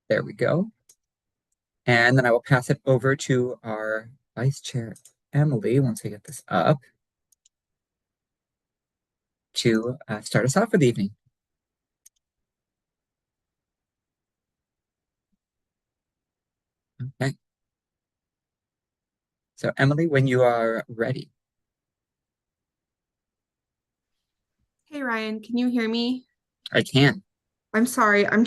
There we go. And then I will pass it over to our Vice Chair, Emily, once we get this up, to start us off for the evening. Okay. So Emily, when you are ready. Hey Ryan, can you hear me? I can. I'm sorry. I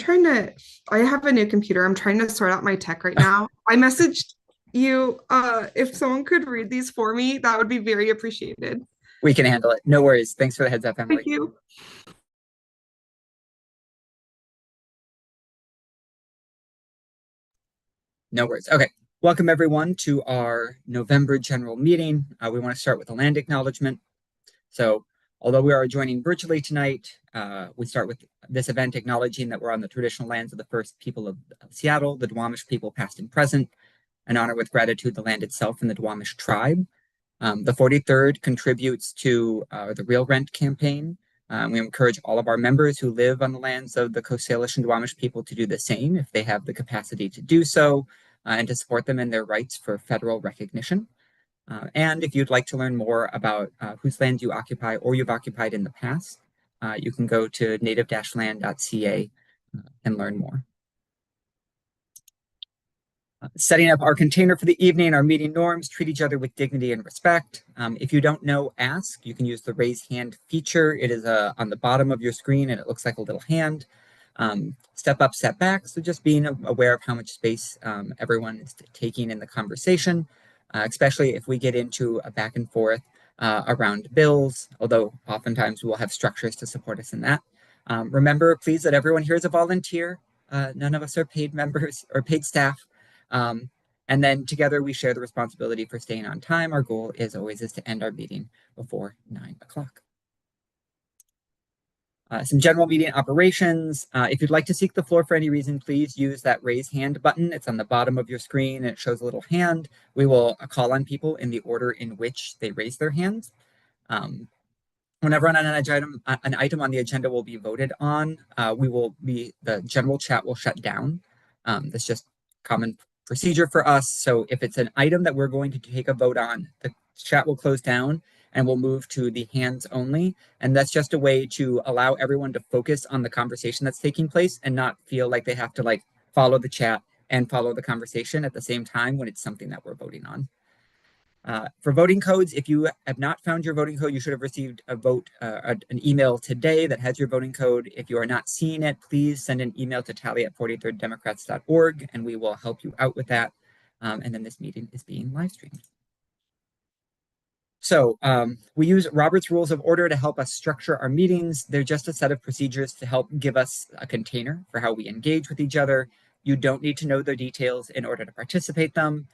have a new computer. I'm trying to sort out my tech right now. I messaged you. If someone could read these for me, that would be very appreciated. We can handle it. No worries. Thanks for the heads up, Thank Emily. you. No worries. Okay. Welcome everyone to our November general meeting. We want to start with a land acknowledgement. So although we are joining virtually tonight, we start with this event acknowledging that we're on the traditional lands of the first people of Seattle, the Duwamish people past and present, and honor with gratitude the land itself and the Duwamish tribe. The 43rd contributes to the Real Rent campaign. We encourage all of our members who live on the lands of the Coast Salish and Duwamish people to do the same if they have the capacity to do so, and to support them in their rights for federal recognition. And if you'd like to learn more about whose land you occupy or you've occupied in the past, you can go to native-land.ca and learn more. Setting up our container for the evening, our meeting norms, treat each other with dignity and respect. If you don't know, ask. You can use the raise hand feature. It is on the bottom of your screen and it looks like a little hand. Step up, step back. So just being aware of how much space everyone is taking in the conversation, especially if we get into a back and forth around bills, although oftentimes we will have structures to support us in that. Remember, please, that everyone here is a volunteer. None of us are paid members or paid staff. And then together we share the responsibility for staying on time. Our goal is always to end our meeting before 9 o'clock. Some general meeting operations. If you'd like to seek the floor for any reason, please use that raise hand button. It's on the bottom of your screen and it shows a little hand. We will call on people in the order in which they raise their hands. Whenever an item on the agenda will be voted on, the general chat will shut down. That's just common procedure for us. So if it's an item that we're going to take a vote on, the chat will close down and we'll move to the hands only. And that's just a way to allow everyone to focus on the conversation that's taking place and not feel like they have to follow the chat and follow the conversation at the same time when it's something that we're voting on. For voting codes, if you have not found your voting code, you should have received an email today that has your voting code. If you are not seeing it, please send an email to tally@43rddemocrats.org and we will help you out with that. And then this meeting is being live streamed. So we use Robert's Rules of Order to help us structure our meetings. They're just a set of procedures to help give us a container for how we engage with each other. You don't need to know the details in order to participate them.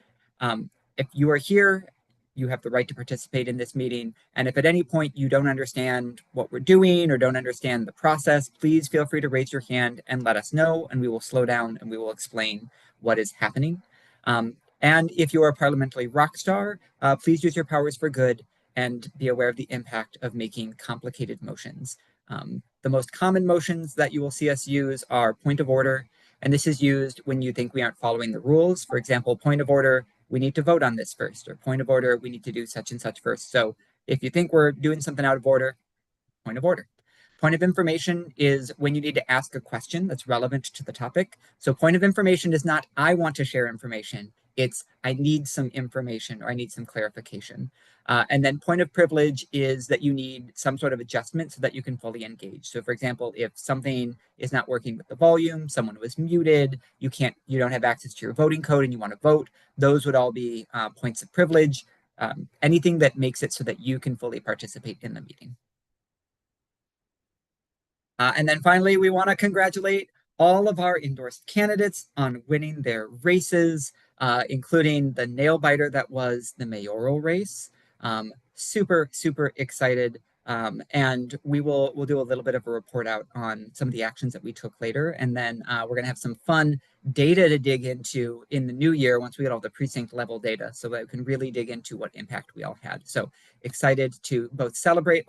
If you are here, you have the right to participate in this meeting. And if at any point you don't understand what we're doing or don't understand the process, please feel free to raise your hand and let us know, and we will slow down and we will explain what is happening. And if you are a parliamentary rock star, please use your powers for good and be aware of the impact of making complicated motions. The most common motions that you will see us use are point of order, and this is used when you think we aren't following the rules. For example, point of order, we need to vote on this first, or point of order, we need to do such and such first. So if you think we're doing something out of order, point of order. Point of information is when you need to ask a question that's relevant to the topic. So point of information is not, I want to share information. It's, I need some information or I need some clarification. And then point of privilege is that you need some sort of adjustment so that you can fully engage. So for example, if something is not working with the volume, someone was muted, you don't have access to your voting code and you want to vote, those would all be points of privilege. Anything that makes it so that you can fully participate in the meeting. And then finally, we want to congratulate all of our endorsed candidates on winning their races, including the nail biter that was the mayoral race. Super, super excited. And we'll do a little bit of a report out on some of the actions that we took later. And then we're going to have some fun data to dig into in the new year once we get all the precinct level data so that we can really dig into what impact we all had. So excited to both celebrate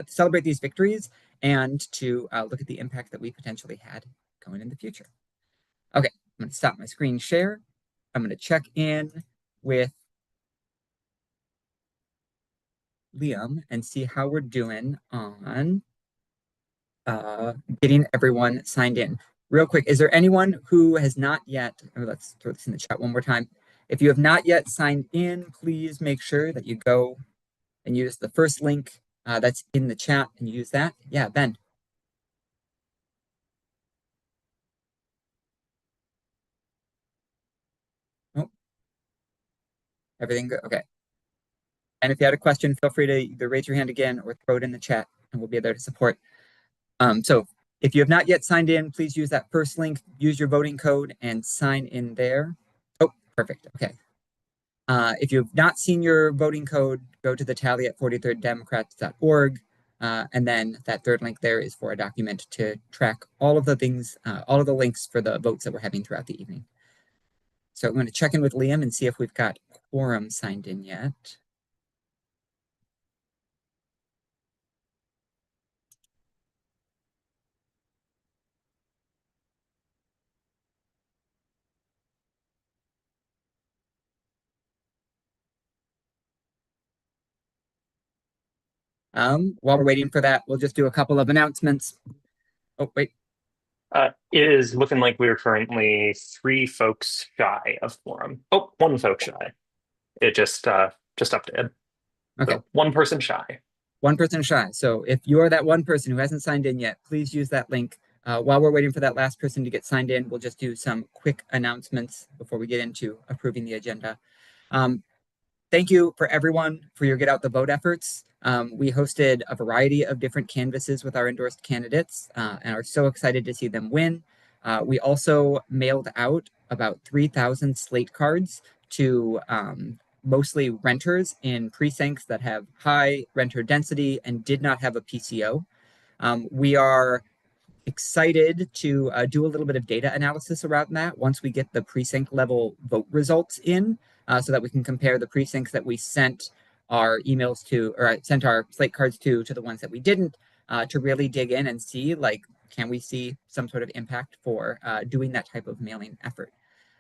celebrate these victories and to look at the impact that we potentially had going in the future. Okay, I'm going to stop my screen share. I'm going to check in with Liam and see how we're doing on getting everyone signed in. Real quick, is there anyone who has not yet, let's throw this in the chat one more time. If you have not yet signed in, please make sure that you go and use the first link that's in the chat and use that. Yeah, Ben. Oh, everything good? Okay. And if you had a question, feel free to either raise your hand again or throw it in the chat and we'll be there to support. So if you have not yet signed in, please use that first link, use your voting code and sign in there. Oh, perfect. Okay. If you have not seen your voting code, go to the tally at 43rddemocrats.org. And then that third link there is for a document to track all of the things, all of the links for the votes that we're having throughout the evening. So I'm going to check in with Liam and see if we've got quorum signed in yet. While we're waiting for that, we'll just do a couple of announcements. Oh, wait. It is looking like we're currently 3 folks shy of quorum. Oh, 1 folk shy. It just updated. Okay. So 1 person shy. 1 person shy. So if you're that 1 person who hasn't signed in yet, please use that link. While we're waiting for that last person to get signed in, we'll just do some quick announcements before we get into approving the agenda. Thank you for everyone for your Get Out the Vote efforts. We hosted a variety of different canvases with our endorsed candidates and are so excited to see them win. We also mailed out about 3,000 slate cards to mostly renters in precincts that have high renter density and did not have a PCO. We are excited to do a little bit of data analysis around that once we get the precinct level vote results in, so that we can compare the precincts that we sent our emails to, or sent our slate cards to the ones that we didn't, to really dig in and see, like, can we see some sort of impact for doing that type of mailing effort.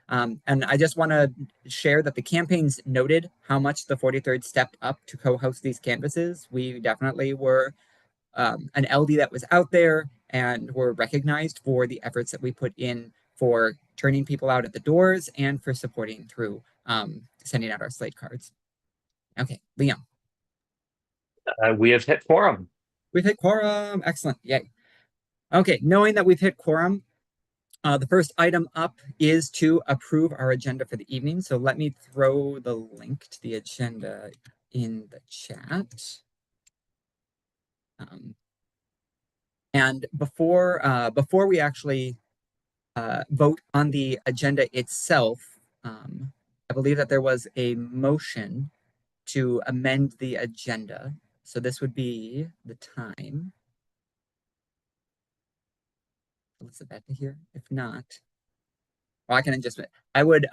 And I just want to share that the campaigns noted how much the 43rd stepped up to co-host these canvases. We definitely were an LD that was out there and were recognized for the efforts that we put in for turning people out at the doors and for supporting through sending out our slate cards. Okay, Liam. We have hit quorum. We've hit quorum. Excellent. Yay. Okay, knowing that we've hit quorum, the first item up is to approve our agenda for the evening. So let me throw the link to the agenda in the chat. And before we actually vote on the agenda itself, I believe that there was a motion to amend the agenda. So this would be the time. Elizabeth here. If not, well, I can just, I would,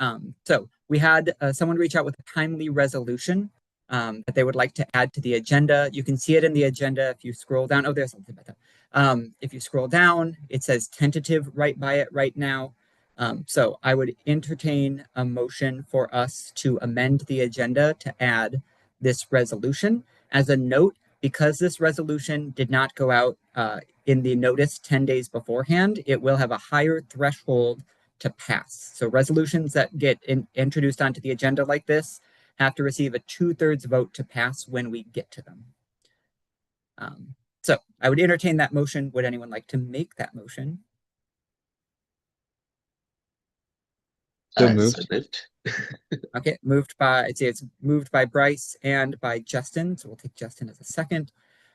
so we had someone reach out with a timely resolution that they would like to add to the agenda. You can see it in the agenda if you scroll down. Oh, there's something about that. If you scroll down, it says tentative right by it right now. So I would entertain a motion for us to amend the agenda to add this resolution. As a note, because this resolution did not go out in the notice 10 days beforehand, it will have a higher threshold to pass. So resolutions that get introduced onto the agenda like this have to receive a 2/3 vote to pass when we get to them. So I would entertain that motion. Would anyone like to make that motion? So moved. Okay, moved by, I'd say it's moved by Bryce and by Justin. So we'll take Justin as a second.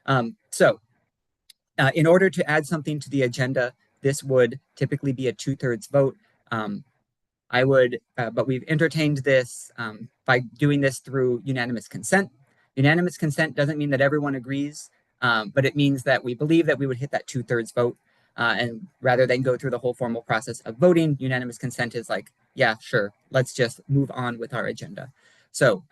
In order to add something to the agenda, this would typically be a 2/3 vote. But we've entertained this by doing this through unanimous consent. Unanimous consent doesn't mean that everyone agrees, but it means that we believe that we would hit that 2/3 vote. And rather than go through the whole formal process of voting, unanimous consent is like, yeah, sure, let's just move on with our agenda. So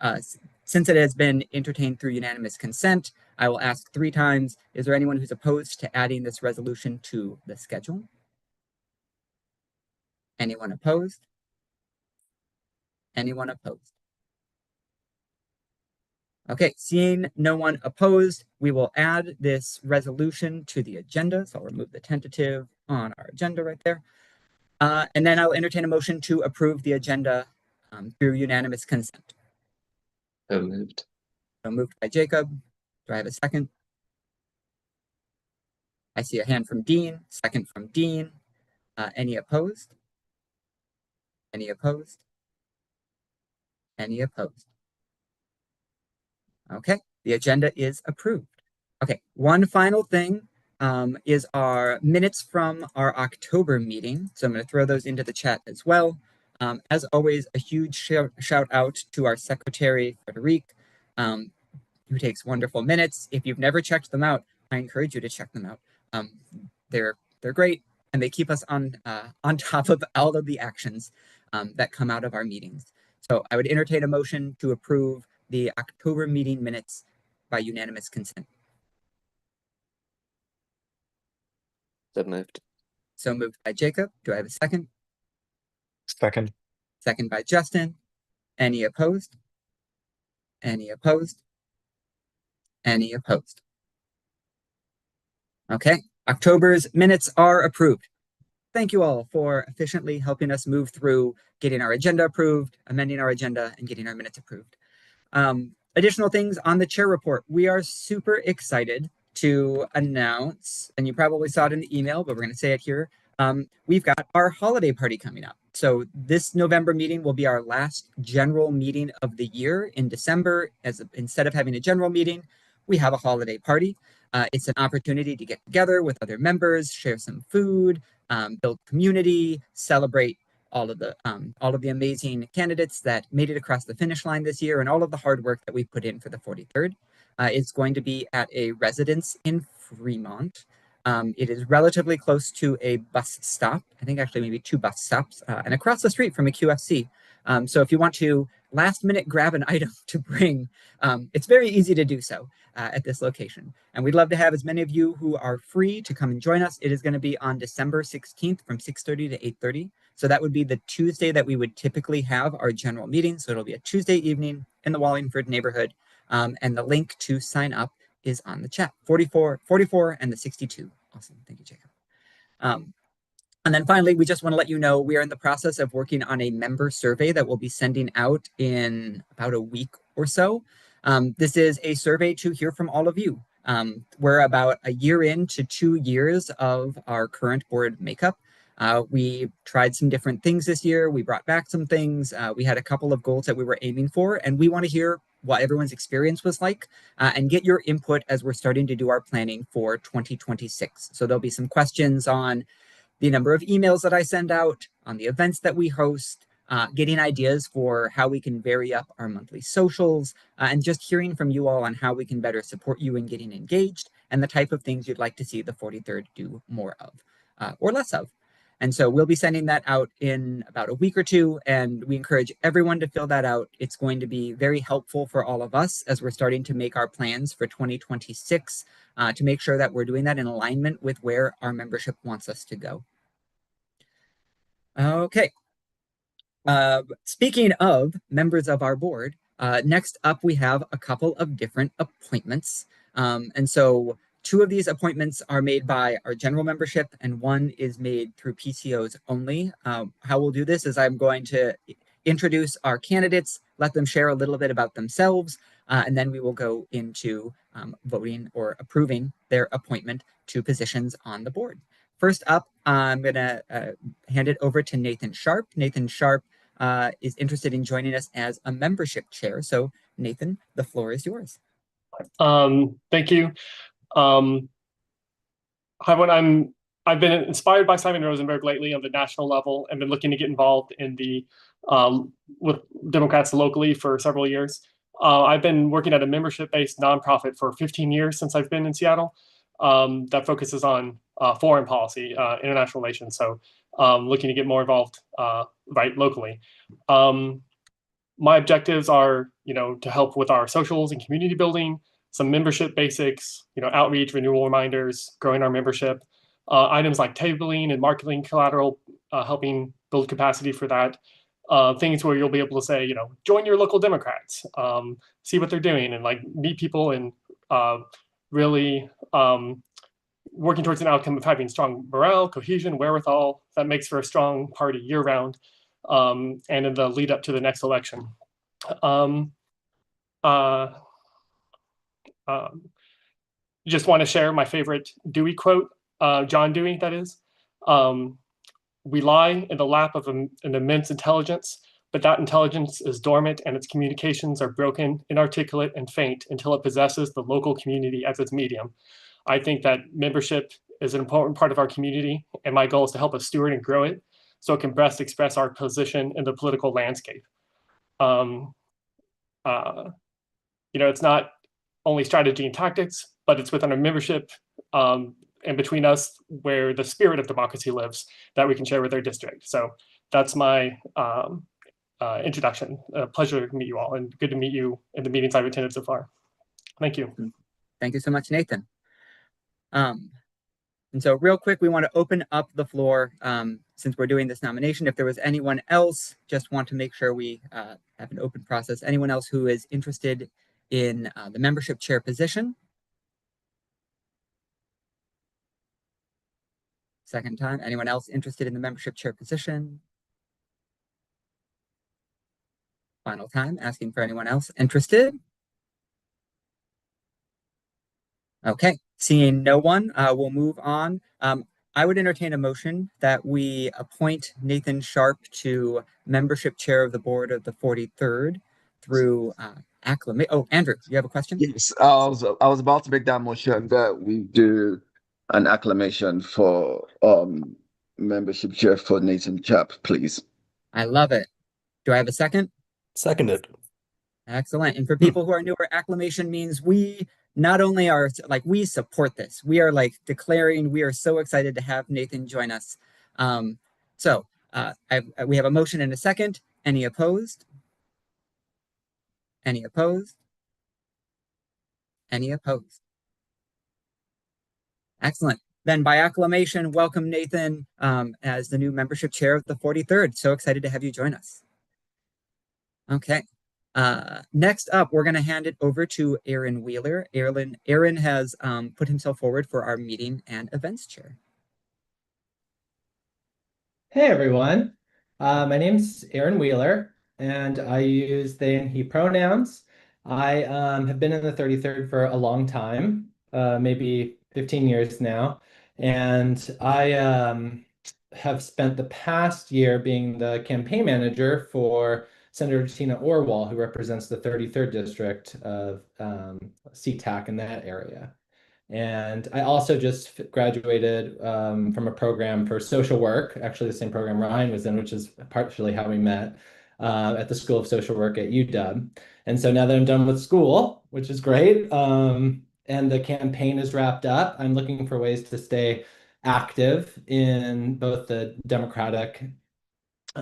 since it has been entertained through unanimous consent, I will ask 3 times, is there anyone who's opposed to adding this resolution to the schedule? Anyone opposed? Anyone opposed? Okay, seeing no one opposed, we will add this resolution to the agenda. So I'll remove the tentative on our agenda right there. And then I'll entertain a motion to approve the agenda through unanimous consent. So moved. So moved by Jacob. Do I have a second? I see a hand from Dean, second from Dean. Any opposed? Any opposed? Any opposed? Okay, the agenda is approved. Okay, one final thing is our minutes from our October meeting. So I'm going to throw those into the chat as well. As always, a huge shout out to our secretary, Frederique, who takes wonderful minutes. If you've never checked them out, I encourage you to check them out. They're great, and they keep us on top of all of the actions that come out of our meetings. So I would entertain a motion to approve the October meeting minutes by unanimous consent. So moved. So moved by Jacob. Do I have a second? Second. Second by Justin. Any opposed? Any opposed? Any opposed? Okay, October's minutes are approved. Thank you all for efficiently helping us move through getting our agenda approved, amending our agenda, and getting our minutes approved. Additional things on the chair report. We are super excited to announce, and you probably saw it in the email, but we're going to say it here. We've got our holiday party coming up. So this November meeting will be our last general meeting of the year in December. Instead of having a general meeting, we have a holiday party. It's an opportunity to get together with other members, share some food, build community, celebrate all of the amazing candidates that made it across the finish line this year and all of the hard work that we put in for the 43rd. It's going to be at a residence in Fremont. It is relatively close to a bus stop. I think actually maybe 2 bus stops and across the street from a QFC. So if you want to last minute grab an item to bring, it's very easy to do so at this location. And we'd love to have as many of you who are free to come and join us. It is going to be on December 16th from 6:30 to 8:30. So that would be the Tuesday that we would typically have our general meeting. So it'll be a Tuesday evening in the Wallingford neighborhood. And the link to sign up is on the chat, 44, and the 62. Awesome. Thank you, Jacob. And then finally, we just want to let you know we are in the process of working on a member survey that we'll be sending out in about a week or so. This is a survey to hear from all of you. We're about a year into 2 years of our current board makeup. We tried some different things this year. We brought back some things. We had a couple of goals that we were aiming for, and we want to hear what everyone's experience was like and get your input as we're starting to do our planning for 2026. So there'll be some questions on the number of emails that I send out, on the events that we host, getting ideas for how we can vary up our monthly socials, and just hearing from you all on how we can better support you in getting engaged and the type of things you'd like to see the 43rd do more of or less of. And so we'll be sending that out in about a week or two, and we encourage everyone to fill that out. It's going to be very helpful for all of us as we're starting to make our plans for 2026 to make sure that we're doing that in alignment with where our membership wants us to go. Okay. Speaking of members of our board, next up we have a couple of different appointments. And so 2 of these appointments are made by our general membership and 1 is made through PCOs only. How we'll do this is I'm going to introduce our candidates, let them share a little bit about themselves, and then we will go into voting or approving their appointment to positions on the board. First up, I'm going to hand it over to Nathan Sharp. Nathan Sharp is interested in joining us as a membership chair. So Nathan, the floor is yours. Thank you. Hi, I've been inspired by Simon Rosenberg lately on the national level and been looking to get involved in the with Democrats locally for several years. I've been working at a membership-based nonprofit for 15 years since I've been in Seattle that focuses on foreign policy, international relations. So looking to get more involved right locally. My objectives are, to help with our socials and community building, some membership basics, outreach, renewal reminders, growing our membership, items like tabling and marketing collateral, helping build capacity for that. Things where you'll be able to say, join your local Democrats, see what they're doing, and like meet people, and really working towards an outcome of having strong morale, cohesion, wherewithal that makes for a strong party year round, and in the lead up to the next election. Just want to share my favorite Dewey quote, John Dewey, that is. We lie in the lap of an immense intelligence, but that intelligence is dormant and its communications are broken, inarticulate, and faint until it possesses the local community as its medium. I think that membership is an important part of our community, and my goal is to help us steward and grow it so it can best express our position in the political landscape. It's not only strategy and tactics, but it's within our membership and between us where the spirit of democracy lives that we can share with our district. So that's my introduction. Pleasure to meet you all, and good to meet you in the meetings I've attended so far. Thank you. Thank you so much, Nathan. And so real quick, we want to open up the floor since we're doing this nomination. If there was anyone else, just want to make sure we have an open process. Anyone else who is interested in the membership chair position? Second time. Anyone else interested in the membership chair position? Final time, asking for anyone else interested. Okay, seeing no one, we'll move on. I would entertain a motion that we appoint Nathan Sharp to membership chair of the board of the 43rd through acclamation. Oh, Andrew, you have a question? Yes, I was about to make that motion that we do an acclamation for membership chair for Nathan Sharp, please. I love it. Do I have a second? Seconded. Excellent. And for people who are newer, acclamation means we not only are like, we support this, we are like declaring we are so excited to have Nathan join us. We have a motion and a second. Any opposed? Any opposed? Any opposed? Excellent. Then by acclamation, welcome Nathan as the new membership chair of the 43rd. So excited to have you join us. Okay. Next up, we're going to hand it over to Aaron Wheeler. Aaron has put himself forward for our meeting and events chair. Hey everyone, my name's Aaron Wheeler, and I use they and he pronouns. I have been in the 33rd for a long time, maybe 15 years now, and I have spent the past year being the campaign manager for Senator Tina Orwell, who represents the 33rd district of SeaTac in that area. And I also just graduated from a program for social work, actually the same program Ryan was in, which is partially how we met at the School of Social Work at UW. And so now that I'm done with school, which is great, and the campaign is wrapped up, I'm looking for ways to stay active in both the Democratic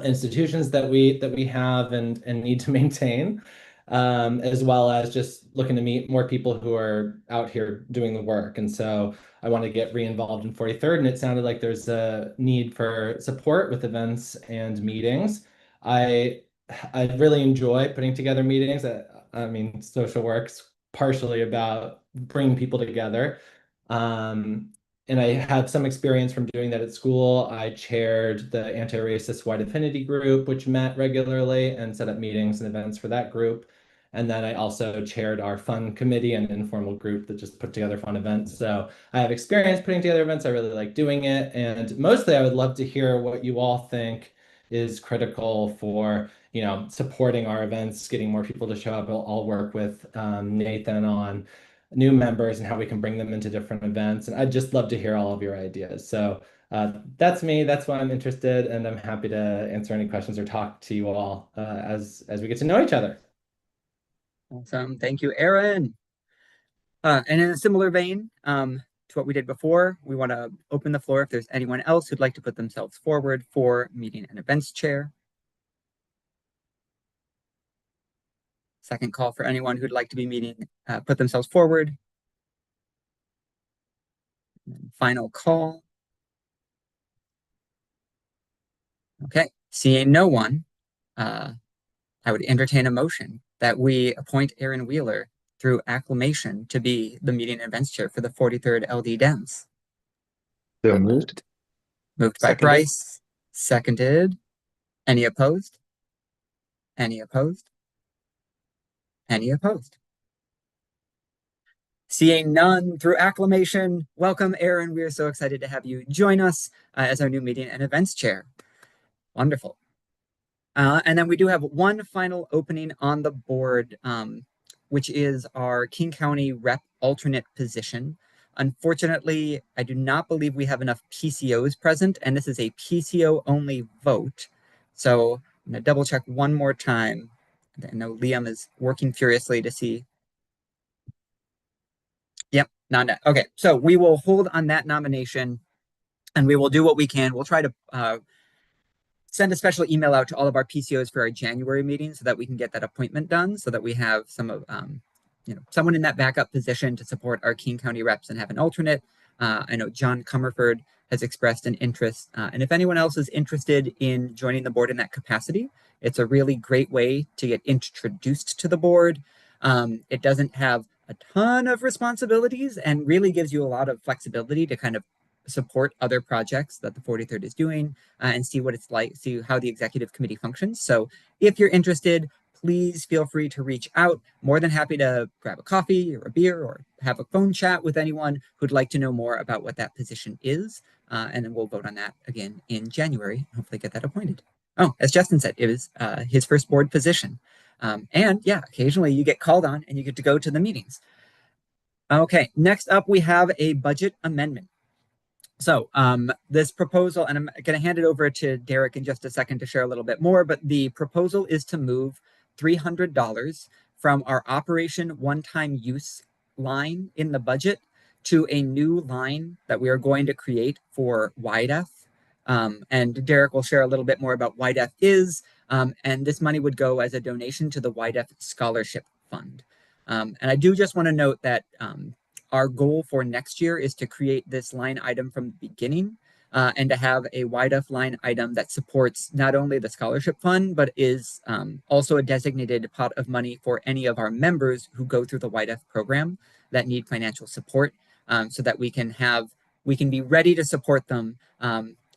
institutions that we have and need to maintain, as well as just looking to meet more people who are out here doing the work. And so I want to get re-involved in 43rd, and it sounded like there's a need for support with events and meetings. I really enjoy putting together meetings. I mean, social work's partially about bringing people together. And I have some experience from doing that at school. I chaired the anti-racist white affinity group, which met regularly and set up meetings and events for that group. And then I also chaired our fun committee, an informal group that just put together fun events. So I have experience putting together events. I really like doing it. And mostly I would love to hear what you all think is critical for, supporting our events, getting more people to show up. I'll work with Nathan on new members and how we can bring them into different events. And I'd just love to hear all of your ideas. So that's me. That's why I'm interested. And I'm happy to answer any questions or talk to you all as we get to know each other. Awesome. Thank you, Aaron. And in a similar vein to what we did before, we want to open the floor if there's anyone else who'd like to put themselves forward for meeting and events chair. Second call for anyone who'd like to be put themselves forward. And final call. Okay, seeing no one, I would entertain a motion that we appoint Aaron Wheeler through acclamation to be the meeting and events chair for the 43rd LD Dems. So moved. Moved by Seconded. Bryce, seconded. Any opposed? Any opposed? Any opposed? Seeing none, through acclamation, welcome, Aaron. We are so excited to have you join us as our new meeting and events chair. Wonderful. And then we do have one final opening on the board, which is our King County Rep alternate position. Unfortunately, I do not believe we have enough PCOs present, and this is a PCO only vote. So I'm going to double check one more time. I know Liam is working furiously to see. Yep, not that. Okay, so we will hold on that nomination and we will do what we can. We'll try to send a special email out to all of our PCOs for our January meeting so that we can get that appointment done, so that we have some of someone in that backup position to support our King County reps and have an alternate. I know John Comerford has expressed an interest, and if anyone else is interested in joining the board in that capacity, it's a really great way to get introduced to the board. It doesn't have a ton of responsibilities and really gives you a lot of flexibility to kind of support other projects that the 43rd is doing and see what it's like, see how the executive committee functions. So if you're interested, please feel free to reach out. More than happy to grab a coffee or a beer or have a phone chat with anyone who'd like to know more about what that position is. And then we'll vote on that again in January and hopefully get that appointed. Oh, as Justin said, it was his first board position. And yeah, occasionally you get called on and you get to go to the meetings. Okay, next up we have a budget amendment. So this proposal, and I'm going to hand it over to Derek in just a second to share a little bit more, but the proposal is to move $300 from our operation one-time use line in the budget to a new line that we are going to create for YDF. And Derek will share a little bit more about YDF is, and this money would go as a donation to the YDF Scholarship Fund. And I do just want to note that our goal for next year is to create this line item from the beginning and to have a YDF line item that supports not only the scholarship fund, but is also a designated pot of money for any of our members who go through the YDF program that need financial support, so that we can be ready to support them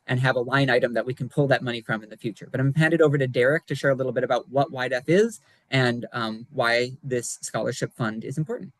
and have a line item that we can pull that money from in the future. But I'm going to hand it over to Derek to share a little bit about what YDF is and why this scholarship fund is important.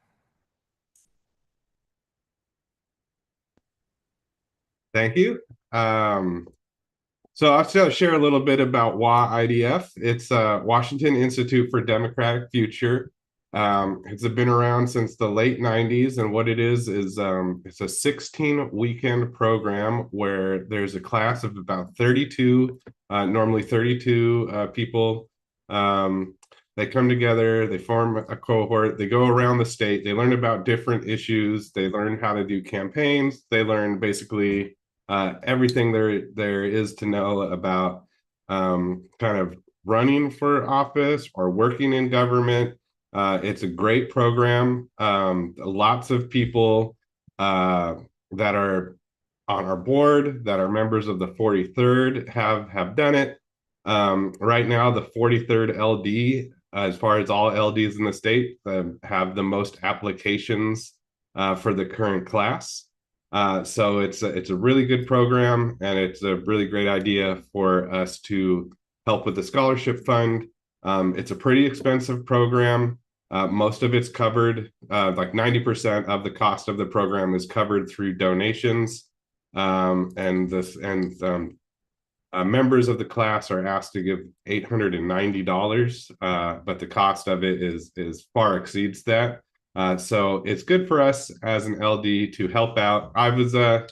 Thank you. So I'll share a little bit about WAIDF. It's Washington Institute for Democratic Future. It's been around since the late 90s, and what it is it's a 16-weekend program where there's a class of about 32, normally 32 people. They come together, they form a cohort, they go around the state, they learn about different issues, they learn how to do campaigns, they learn basically everything there is to know about kind of running for office or working in government. It's a great program. Lots of people that are on our board, that are members of the 43rd have done it. Right now, the 43rd LD, as far as all LDs in the state, have the most applications for the current class. So it's a really good program, and it's a really great idea for us to help with the scholarship fund. It's a pretty expensive program. Most of it's covered, like 90% of the cost of the program is covered through donations. Members of the class are asked to give $890, but the cost of it is far exceeds that. So it's good for us as an LD to help out. I was a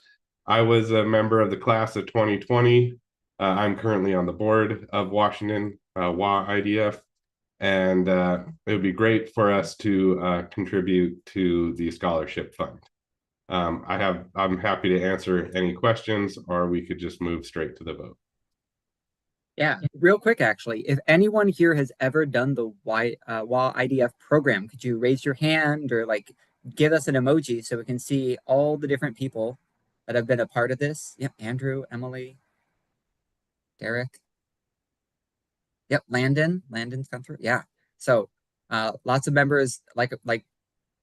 member of the class of 2020. I'm currently on the board of Washington WAIDF, and it would be great for us to contribute to the scholarship fund. I'm happy to answer any questions, or we could just move straight to the vote. Yeah, real quick, actually, if anyone here has ever done the WAIDF program, could you raise your hand or like give us an emoji so we can see all the different people that have been a part of this? Yep, Andrew, Emily, Derek. Yep, Landon's come through. Yeah. So lots of members, like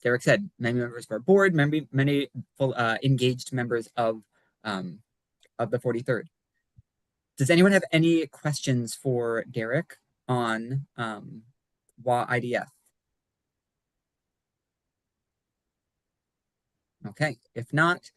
Derek said, many members of our board, many full engaged members of the 43rd. Does anyone have any questions for Derek on WA IDF? Okay, if not,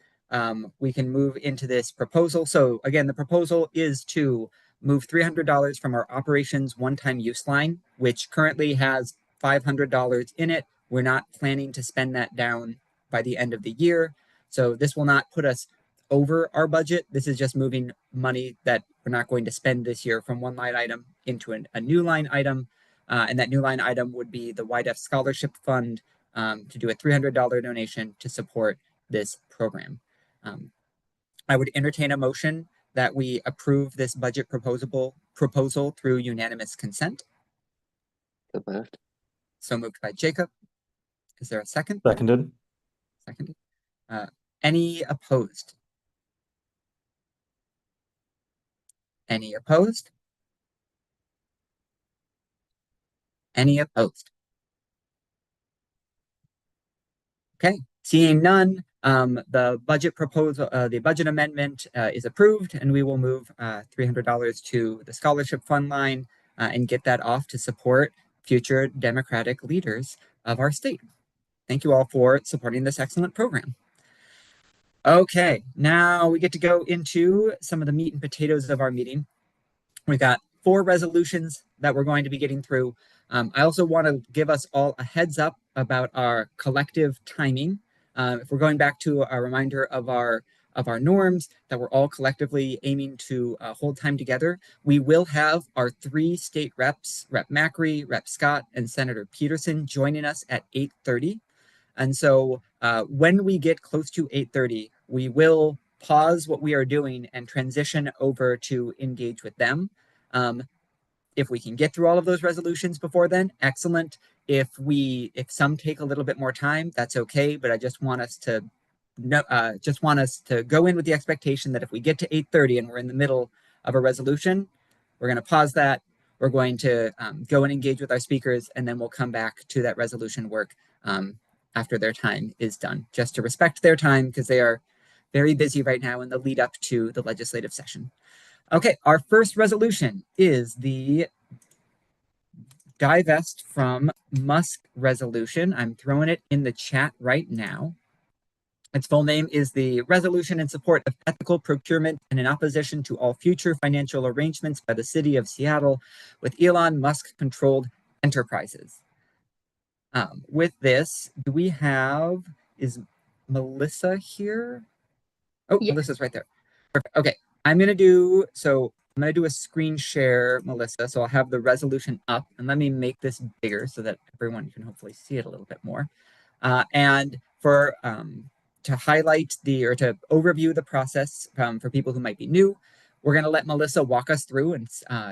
we can move into this proposal. So again, the proposal is to move $300 from our operations one-time use line, which currently has $500 in it. We're not planning to spend that down by the end of the year. So this will not put us over our budget. This is just moving money that we're not going to spend this year from one line item into a new line item. And that new line item would be the YDEF Scholarship Fund, to do a $300 donation to support this program. I would entertain a motion that we approve this budget proposal through unanimous consent. So moved. So moved by Jacob. Is there a second? Seconded. Seconded. Any opposed? Any opposed? Any opposed? Okay, seeing none, the budget proposal, the budget amendment is approved, and we will move $300 to the scholarship fund line and get that off to support future Democratic leaders of our state. Thank you all for supporting this excellent program. Okay, now we get to go into some of the meat and potatoes of our meeting. We've got 4 resolutions that we're going to be getting through. I also want to give us all a heads up about our collective timing. If we're going back to a reminder of our norms that we're all collectively aiming to hold time together, we will have our 3 state reps, Rep. Macri, Rep. Scott, and Senator Peterson, joining us at 8:30. And so when we get close to 8:30, we will pause what we are doing and transition over to engage with them. If we can get through all of those resolutions before then, excellent. If some take a little bit more time, that's okay. But I just want us to go in with the expectation that if we get to 8:30 and we're in the middle of a resolution, we're going to pause that. We're going to go and engage with our speakers, and then we'll come back to that resolution work after their time is done, just to respect their time because they are very busy right now in the lead up to the legislative session. Okay, our first resolution is the divest from Musk resolution. I'm throwing it in the chat right now. Its full name is the Resolution in Support of Ethical Procurement and in Opposition to All Future Financial Arrangements by the City of Seattle with Elon Musk-controlled enterprises. With this, is Melissa here? Oh, yeah. Melissa's right there. Perfect. Okay, I'm gonna do a screen share, Melissa, so I'll have the resolution up, and let me make this bigger so that everyone can hopefully see it a little bit more. And for to highlight or to overview the process for people who might be new, we're gonna let Melissa walk us through and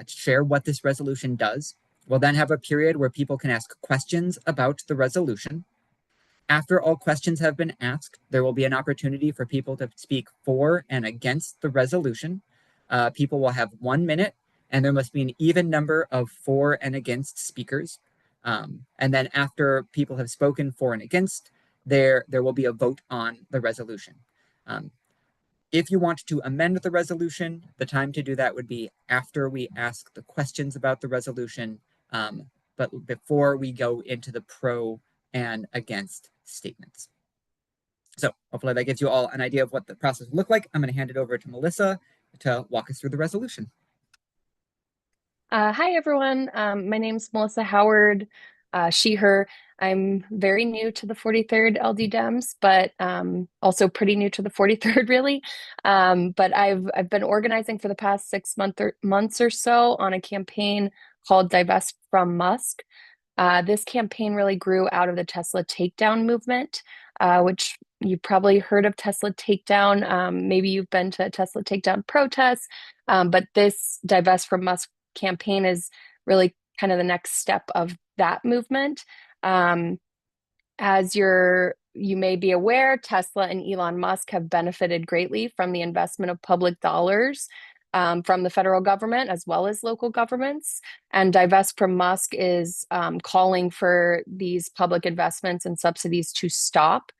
share what this resolution does. We'll then have a period where people can ask questions about the resolution. After all questions have been asked, there will be an opportunity for people to speak for and against the resolution. People will have 1 minute, and there must be an even number of for and against speakers. And then after people have spoken for and against, there will be a vote on the resolution. If you want to amend the resolution, the time to do that would be after we ask the questions about the resolution, but before we go into the pro and against statements. So hopefully that gives you all an idea of what the process will look like. I'm going to hand it over to Melissa to walk us through the resolution. Hi, everyone. My name's Melissa Howard, she, her. I'm very new to the 43rd LD Dems, but also pretty new to the 43rd, really. But I've been organizing for the past 6 months or so on a campaign called Divest from Musk. This campaign really grew out of the Tesla takedown movement, which you probably heard of Tesla takedown. Maybe you've been to a Tesla takedown protests, but this Divest from Musk campaign is really kind of the next step of that movement. As you may be aware, Tesla and Elon Musk have benefited greatly from the investment of public dollars from the federal government as well as local governments. And Divest from Musk is calling for these public investments and subsidies to stop.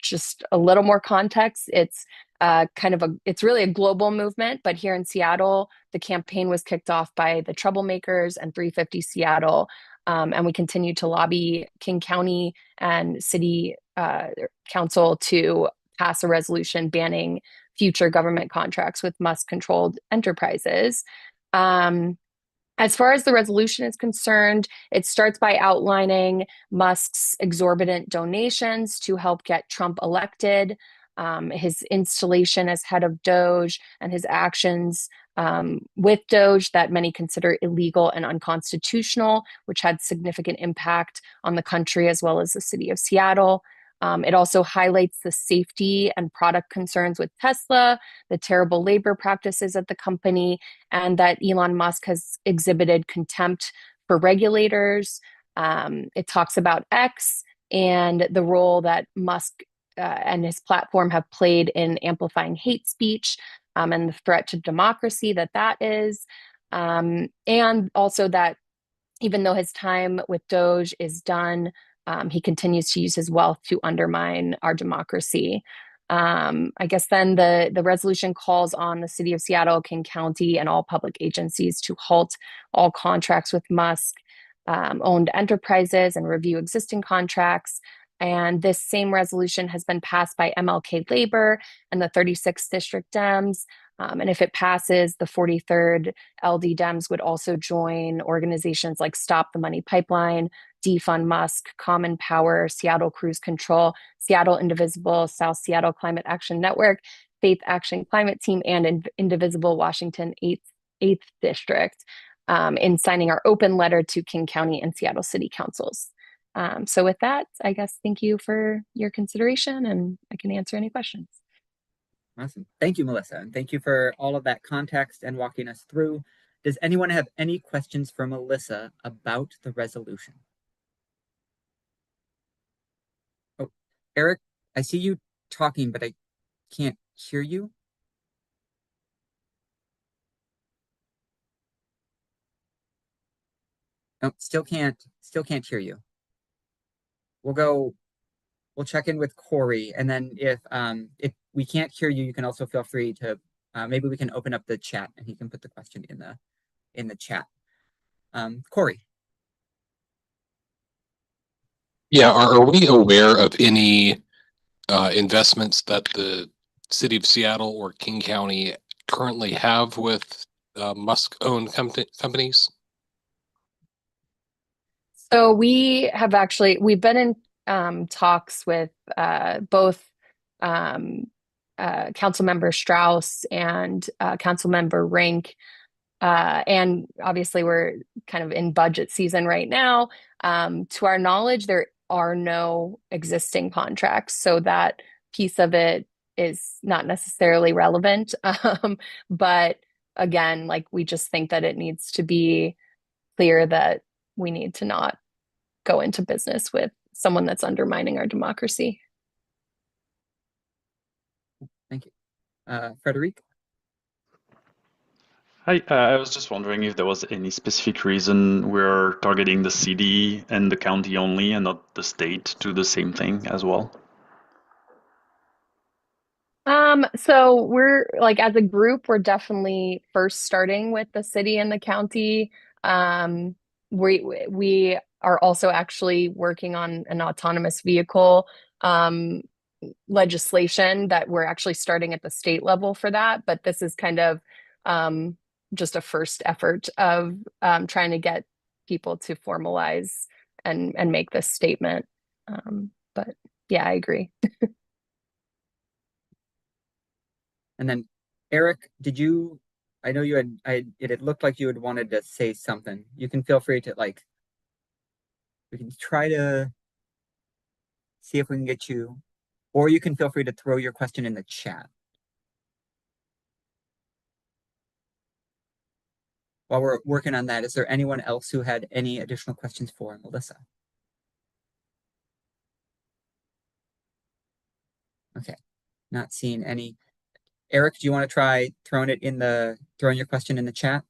Just a little more context, it's it's really a global movement, but here in Seattle, the campaign was kicked off by the Troublemakers and 350 Seattle. And we continue to lobby King County and City Council to pass a resolution banning future government contracts with Musk-controlled enterprises. As far as the resolution is concerned, it starts by outlining Musk's exorbitant donations to help get Trump elected, his installation as head of Doge, and his actions with Doge that many consider illegal and unconstitutional, which had significant impact on the country as well as the city of Seattle. It also highlights the safety and product concerns with Tesla, the terrible labor practices at the company, and that Elon Musk has exhibited contempt for regulators. It talks about X and the role that Musk and his platform have played in amplifying hate speech and the threat to democracy that is. And also that even though his time with Doge is done, he continues to use his wealth to undermine our democracy. I guess then the resolution calls on the city of Seattle, King County, and all public agencies to halt all contracts with Musk owned enterprises and review existing contracts. And this same resolution has been passed by MLK Labor and the 36th District Dems. And if it passes, the 43rd LD Dems would also join organizations like Stop the Money Pipeline, Defund Musk, Common Power, Seattle Cruise Control, Seattle Indivisible, South Seattle Climate Action Network, Faith Action Climate Team, and Indivisible Washington 8th District in signing our open letter to King County and Seattle City Councils. So with that, I guess thank you for your consideration, and I can answer any questions. Awesome. Thank you, Melissa. And thank you for all of that context and walking us through. Does anyone have any questions for Melissa about the resolution? Oh, Eric, I see you talking, but I can't hear you. No, still can't hear you. We'll check in with Corey, and then if we can't hear you, you can also feel free to maybe we can open up the chat and he can put the question in the chat. Corey. Yeah, are we aware of any investments that the city of Seattle or King County currently have with Musk-owned companies? So we've been in talks with both Councilmember Strauss and Councilmember Rink. And obviously we're kind of in budget season right now. To our knowledge, there are no existing contracts. So that piece of it is not necessarily relevant. But again, like we just think that it needs to be clear that we need to not go into business with someone that's undermining our democracy. Thank you. Frederic? Hi, I was just wondering if there was any specific reason we're targeting the city and the county only and not the state to do the same thing as well. So we're like, as a group, we're definitely first starting with the city and the county. We are also actually working on an autonomous vehicle legislation that we're actually starting at the state level for that. But this is kind of just a first effort of trying to get people to formalize and make this statement. But yeah, I agree. And then Eric, I know it had looked like you had wanted to say something. You can feel free to we can try to see if we can get you, or you can feel free to throw your question in the chat. While we're working on that, is there anyone else who had any additional questions for Melissa? Okay, not seeing any. Eric, do you want to try throwing your question in the chat?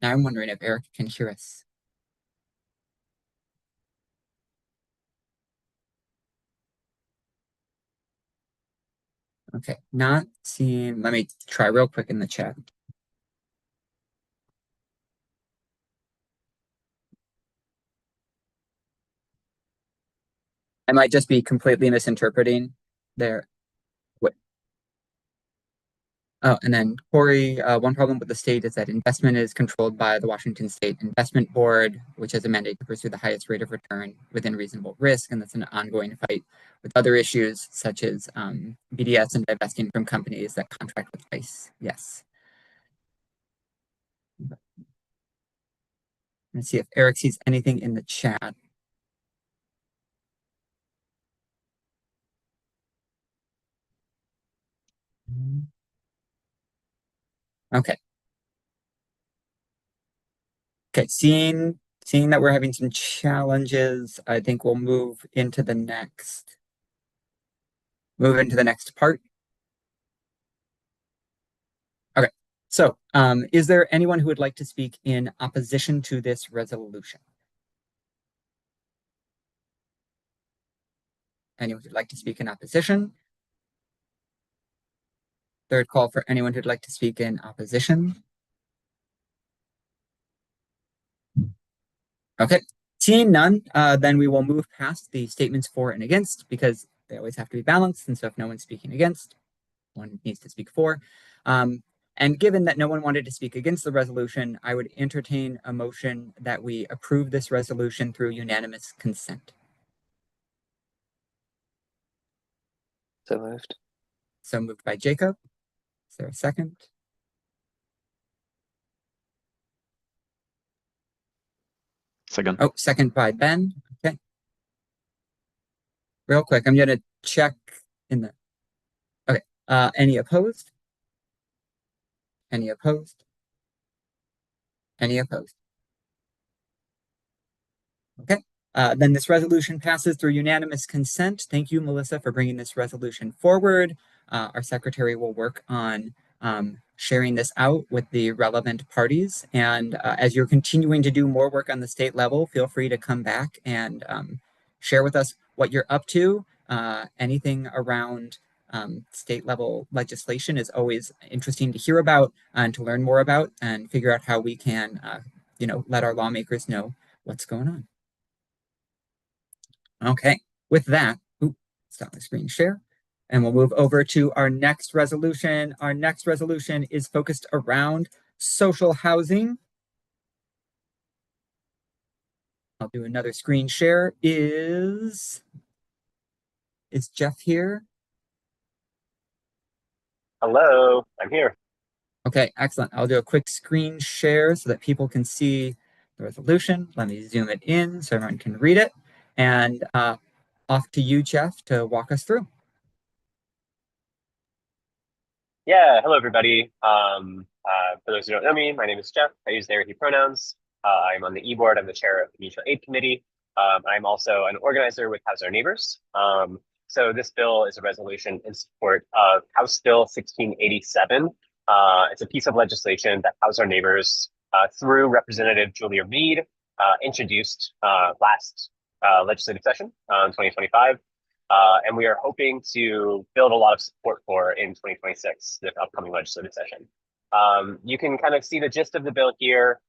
Now I'm wondering if Eric can hear us. Okay, not seeing. Let me try real quick in the chat. I might just be completely misinterpreting there. What? Oh, and then Corey, one problem with the state is that investment is controlled by the Washington State Investment Board, which has a mandate to pursue the highest rate of return within reasonable risk, and that's an ongoing fight with other issues such as BDS and divesting from companies that contract with ICE. Yes. Let's see if Eric sees anything in the chat. Okay. Okay, seeing that we're having some challenges, I think we'll move into the next part. Okay, so is there anyone who would like to speak in opposition to this resolution? Anyone who'd like to speak in opposition? Third call for anyone who'd like to speak in opposition. Okay, seeing none, then we will move past the statements for and against because they always have to be balanced. And so if no one's speaking against, one needs to speak for. And given that no one wanted to speak against the resolution, I would entertain a motion that we approve this resolution through unanimous consent. So moved. So moved by Jacob. Is there a second? Second. Oh, second by Ben. Okay. Real quick, I'm going to check in the... Okay. Any opposed? Any opposed? Any opposed? Okay. Then this resolution passes through unanimous consent. Thank you, Melissa, for bringing this resolution forward. Our secretary will work on sharing this out with the relevant parties. And as you're continuing to do more work on the state level, feel free to come back and share with us what you're up to. Anything around state level legislation is always interesting to hear about and to learn more about and figure out how we can, let our lawmakers know what's going on. Okay, with that, stop my screen share. And we'll move over to our next resolution. Our next resolution is focused around social housing. I'll do another screen share. Is Jeff here? Hello, I'm here. Okay, excellent. I'll do a quick screen share so that people can see the resolution. Let me zoom it in so everyone can read it. And off to you, Jeff, to walk us through. Yeah, hello everybody. For those who don't know me, my name is Jeff. I use they, he pronouns. I'm on the e-board. I'm the chair of the Mutual Aid Committee. I'm also an organizer with House Our Neighbors. So this bill is a resolution in support of House Bill 1687. It's a piece of legislation that House Our Neighbors, through Representative Julia Reed, introduced last legislative session in 2025. And we are hoping to build a lot of support for in 2026, this upcoming legislative session. You can kind of see the gist of the bill here.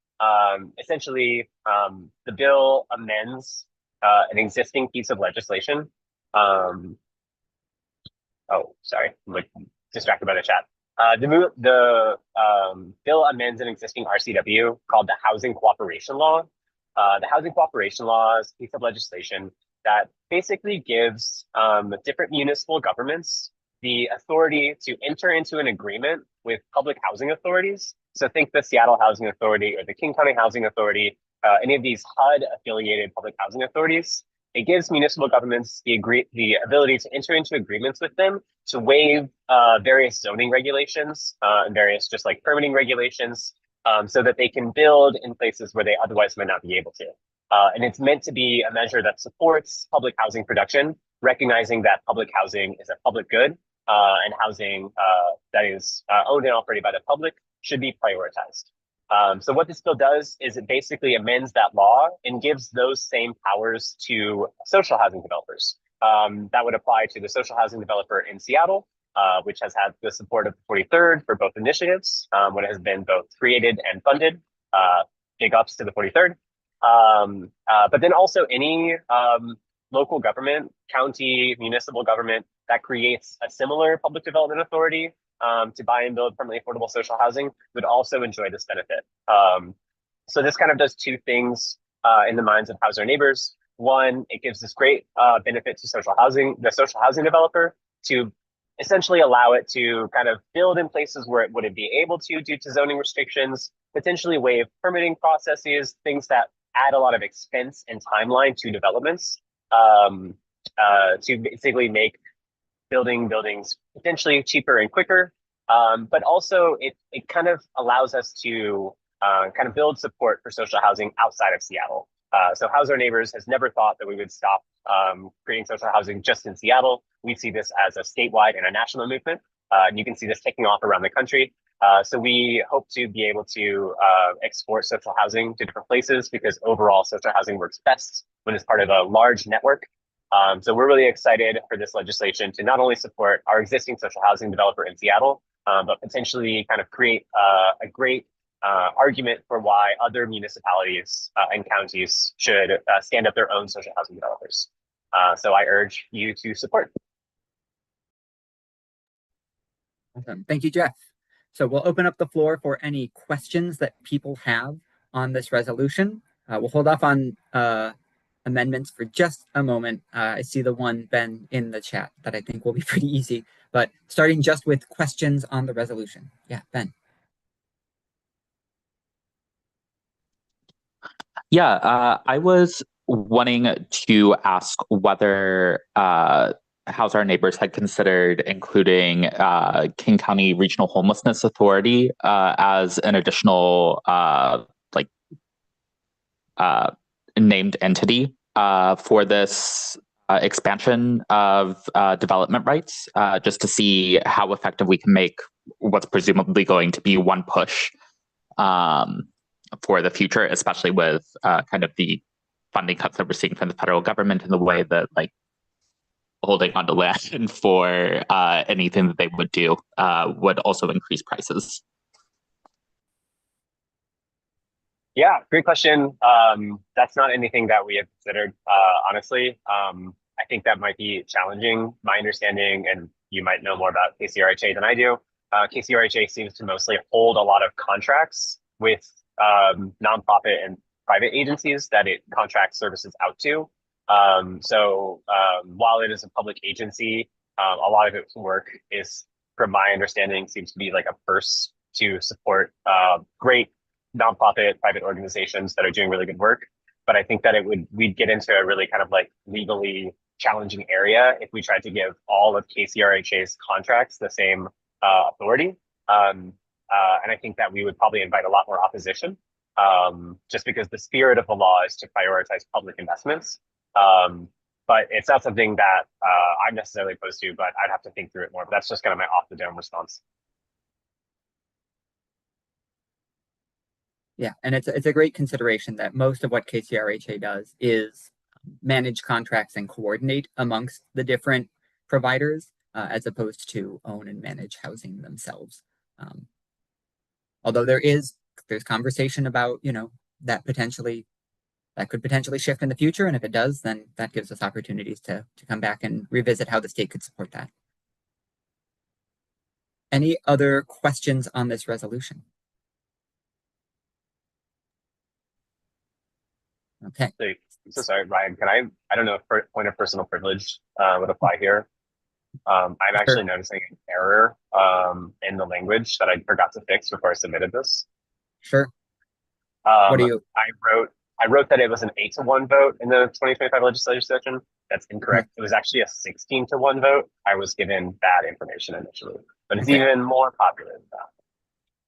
Essentially, the bill amends an existing piece of legislation. Oh, sorry, I'm like distracted by the chat. The bill amends an existing RCW called the Housing Cooperation Law. The Housing Cooperation Law is a piece of legislation that basically gives different municipal governments the authority to enter into an agreement with public housing authorities. So think the Seattle Housing Authority or the King County Housing Authority, any of these HUD affiliated public housing authorities. It gives municipal governments the ability to enter into agreements with them to waive various zoning regulations and various just like permitting regulations so that they can build in places where they otherwise might not be able to. And it's meant to be a measure that supports public housing production recognizing that public housing is a public good, and housing that is owned and operated by the public should be prioritized. So what this bill does is it basically amends that law and gives those same powers to social housing developers. That would apply to the social housing developer in Seattle, which has had the support of the 43rd for both initiatives, when it has been both created and funded. Big ups to the 43rd. But then also any local government, county, municipal government that creates a similar public development authority to buy and build permanently affordable social housing would also enjoy this benefit. So this kind of does two things in the minds of House Our Neighbors. One, it gives this great benefit to social housing, the social housing developer, to essentially allow it to kind of build in places where it wouldn't be able to due to zoning restrictions, potentially waive permitting processes, things that add a lot of expense and timeline to developments, to basically make building buildings potentially cheaper and quicker. But also it kind of allows us to kind of build support for social housing outside of Seattle. So House Our Neighbors has never thought that we would stop creating social housing just in Seattle. We see this as a statewide and a national movement. And you can see this taking off around the country. So we hope to be able to export social housing to different places, because overall social housing works best when it's part of a large network. So we're really excited for this legislation to not only support our existing social housing developer in Seattle, but potentially kind of create a great argument for why other municipalities and counties should stand up their own social housing developers. So I urge you to support. Awesome. Thank you, Jeff. So we'll open up the floor for any questions that people have on this resolution. We'll hold off on amendments for just a moment. I see the one, Ben, in the chat that I think will be pretty easy, but starting just with questions on the resolution. Yeah, Ben. Yeah, I was wanting to ask whether House Our Neighbors had considered including King County Regional Homelessness Authority as an additional named entity for this expansion of development rights, just to see how effective we can make what's presumably going to be one push for the future, especially with kind of the funding cuts that we're seeing from the federal government, in the way that like holding onto land for anything that they would do would also increase prices. Yeah, great question. That's not anything that we have considered, honestly. I think that might be challenging. My understanding, and you might know more about KCRHA than I do, KCRHA seems to mostly hold a lot of contracts with nonprofit and private agencies that it contracts services out to. So while it is a public agency, a lot of its work is, from my understanding, seems to be like a purse to support great nonprofit private organizations that are doing really good work. But I think that we'd get into a really kind of like legally challenging area if we tried to give all of KCRHA's contracts the same authority. And I think that we would probably invite a lot more opposition, just because the spirit of the law is to prioritize public investments. But it's not something that I'm necessarily opposed to, but I'd have to think through it more. But that's just kind of my off the dome response. Yeah, and it's a great consideration that most of what KCRHA does is manage contracts and coordinate amongst the different providers, as opposed to own and manage housing themselves. Although there's conversation about, that could potentially shift in the future, and if it does, then that gives us opportunities to come back and revisit how the state could support that. Any other questions on this resolution? Okay. So sorry, Ryan, I don't know if point of personal privilege would apply here. I'm actually noticing an error in the language that I forgot to fix before I submitted this. Sure. What do you? I wrote that it was an 8-to-1 vote in the 2025 legislature session. That's incorrect. It was actually a 16-to-1 vote. I was given bad information initially, but it's even more popular than that.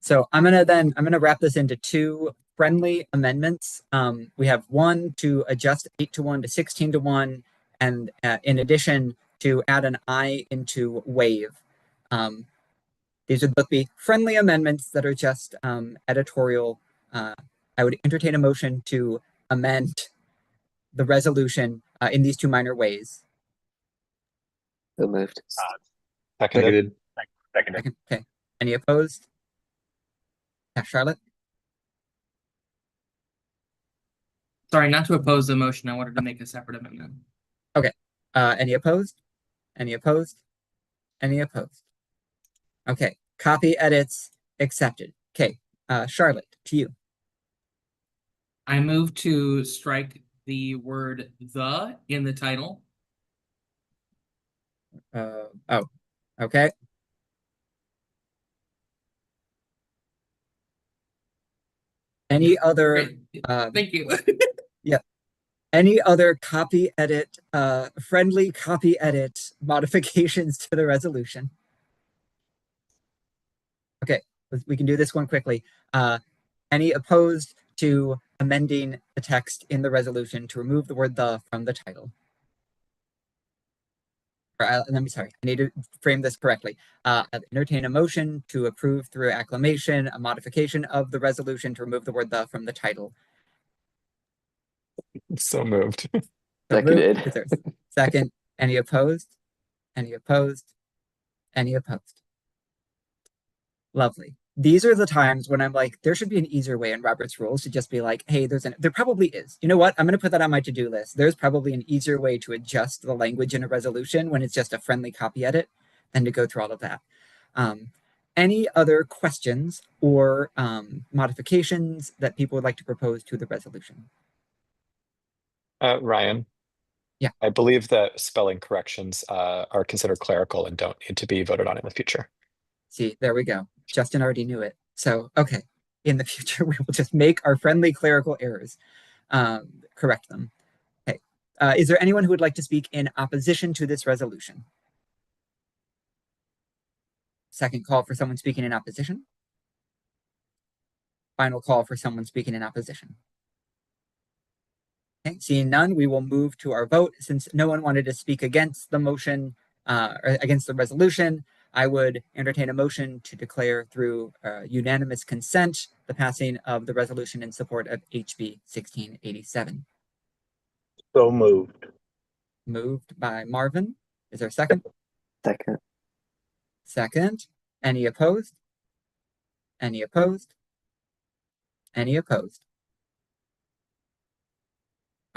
So I'm gonna wrap this into two friendly amendments. We have one to adjust 8-to-1 to 16-to-1, and in addition to add an I into wave. These would both be friendly amendments that are just editorial. I would entertain a motion to amend the resolution in these two minor ways. So moved. Seconded. Okay. Any opposed? Yeah, Charlotte? Sorry, not to oppose the motion. I wanted to make a separate amendment. Okay. Any opposed? Any opposed? Any opposed? Okay. Copy edits accepted. Okay. Charlotte, to you. I move to strike the word "the" in the title. Oh, okay. Any other? Thank you. Yeah. Any other copy edit, friendly copy edit modifications to the resolution? Okay, we can do this one quickly. Any opposed to amending the text in the resolution to remove the word "the" from the title? Let me, sorry, I need to frame this correctly. I'll entertain a motion to approve through acclamation a modification of the resolution to remove the word "the" from the title. So moved. Seconded. Is there a second? Any opposed? Any opposed? Any opposed? Lovely. These are the times when I'm like, there should be an easier way in Robert's rules to just be like, hey, there probably is. You know what? I'm going to put that on my to-do list. There's probably an easier way to adjust the language in a resolution when it's just a friendly copy edit than to go through all of that. Any other questions or modifications that people would like to propose to the resolution? Ryan. Yeah. I believe that spelling corrections are considered clerical and don't need to be voted on in the future. See, there we go. Justin already knew it. So, okay. In the future, we will just make our friendly clerical errors, correct them. Okay. Is there anyone who would like to speak in opposition to this resolution? Second call for someone speaking in opposition. Final call for someone speaking in opposition. Okay, seeing none, we will move to our vote. Since no one wanted to speak against the motion or against the resolution, I would entertain a motion to declare through unanimous consent the passing of the resolution in support of HB 1687. So moved. Moved by Marvin. Is there a second? Second. Second. Any opposed? Any opposed? Any opposed?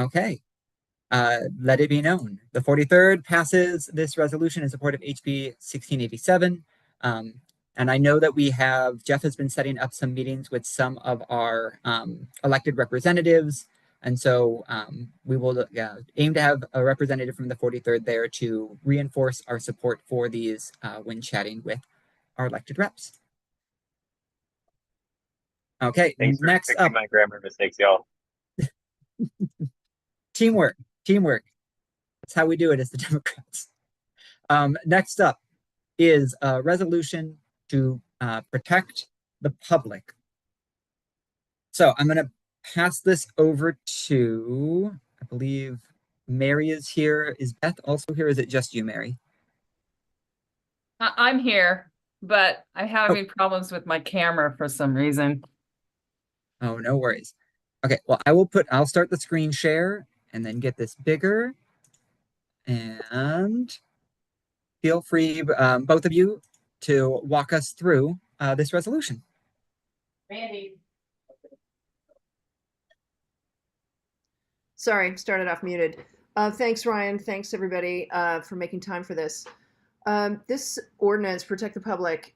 Okay. Let it be known. The 43rd passes this resolution in support of HB 1687. And I know that Jeff has been setting up some meetings with some of our elected representatives. And so we will aim to have a representative from the 43rd there to reinforce our support for these when chatting with our elected reps. Okay, Thanks for next fixing up. my grammar mistakes, y'all. Teamwork. That's how we do it as the Democrats. Next up is a resolution to protect the public. So I'm going to pass this over to, I believe Mary is here. Is Beth also here? Or is it just you, Mary? I'm here, but I'm having problems with my camera for some reason. Oh, no worries. Okay, well, I'll start the screen share and then get this bigger. And feel free, both of you, to walk us through this resolution. Randy. Sorry, started off muted. Thanks, Ryan. Thanks, everybody, for making time for this. This ordinance, Protect the Public,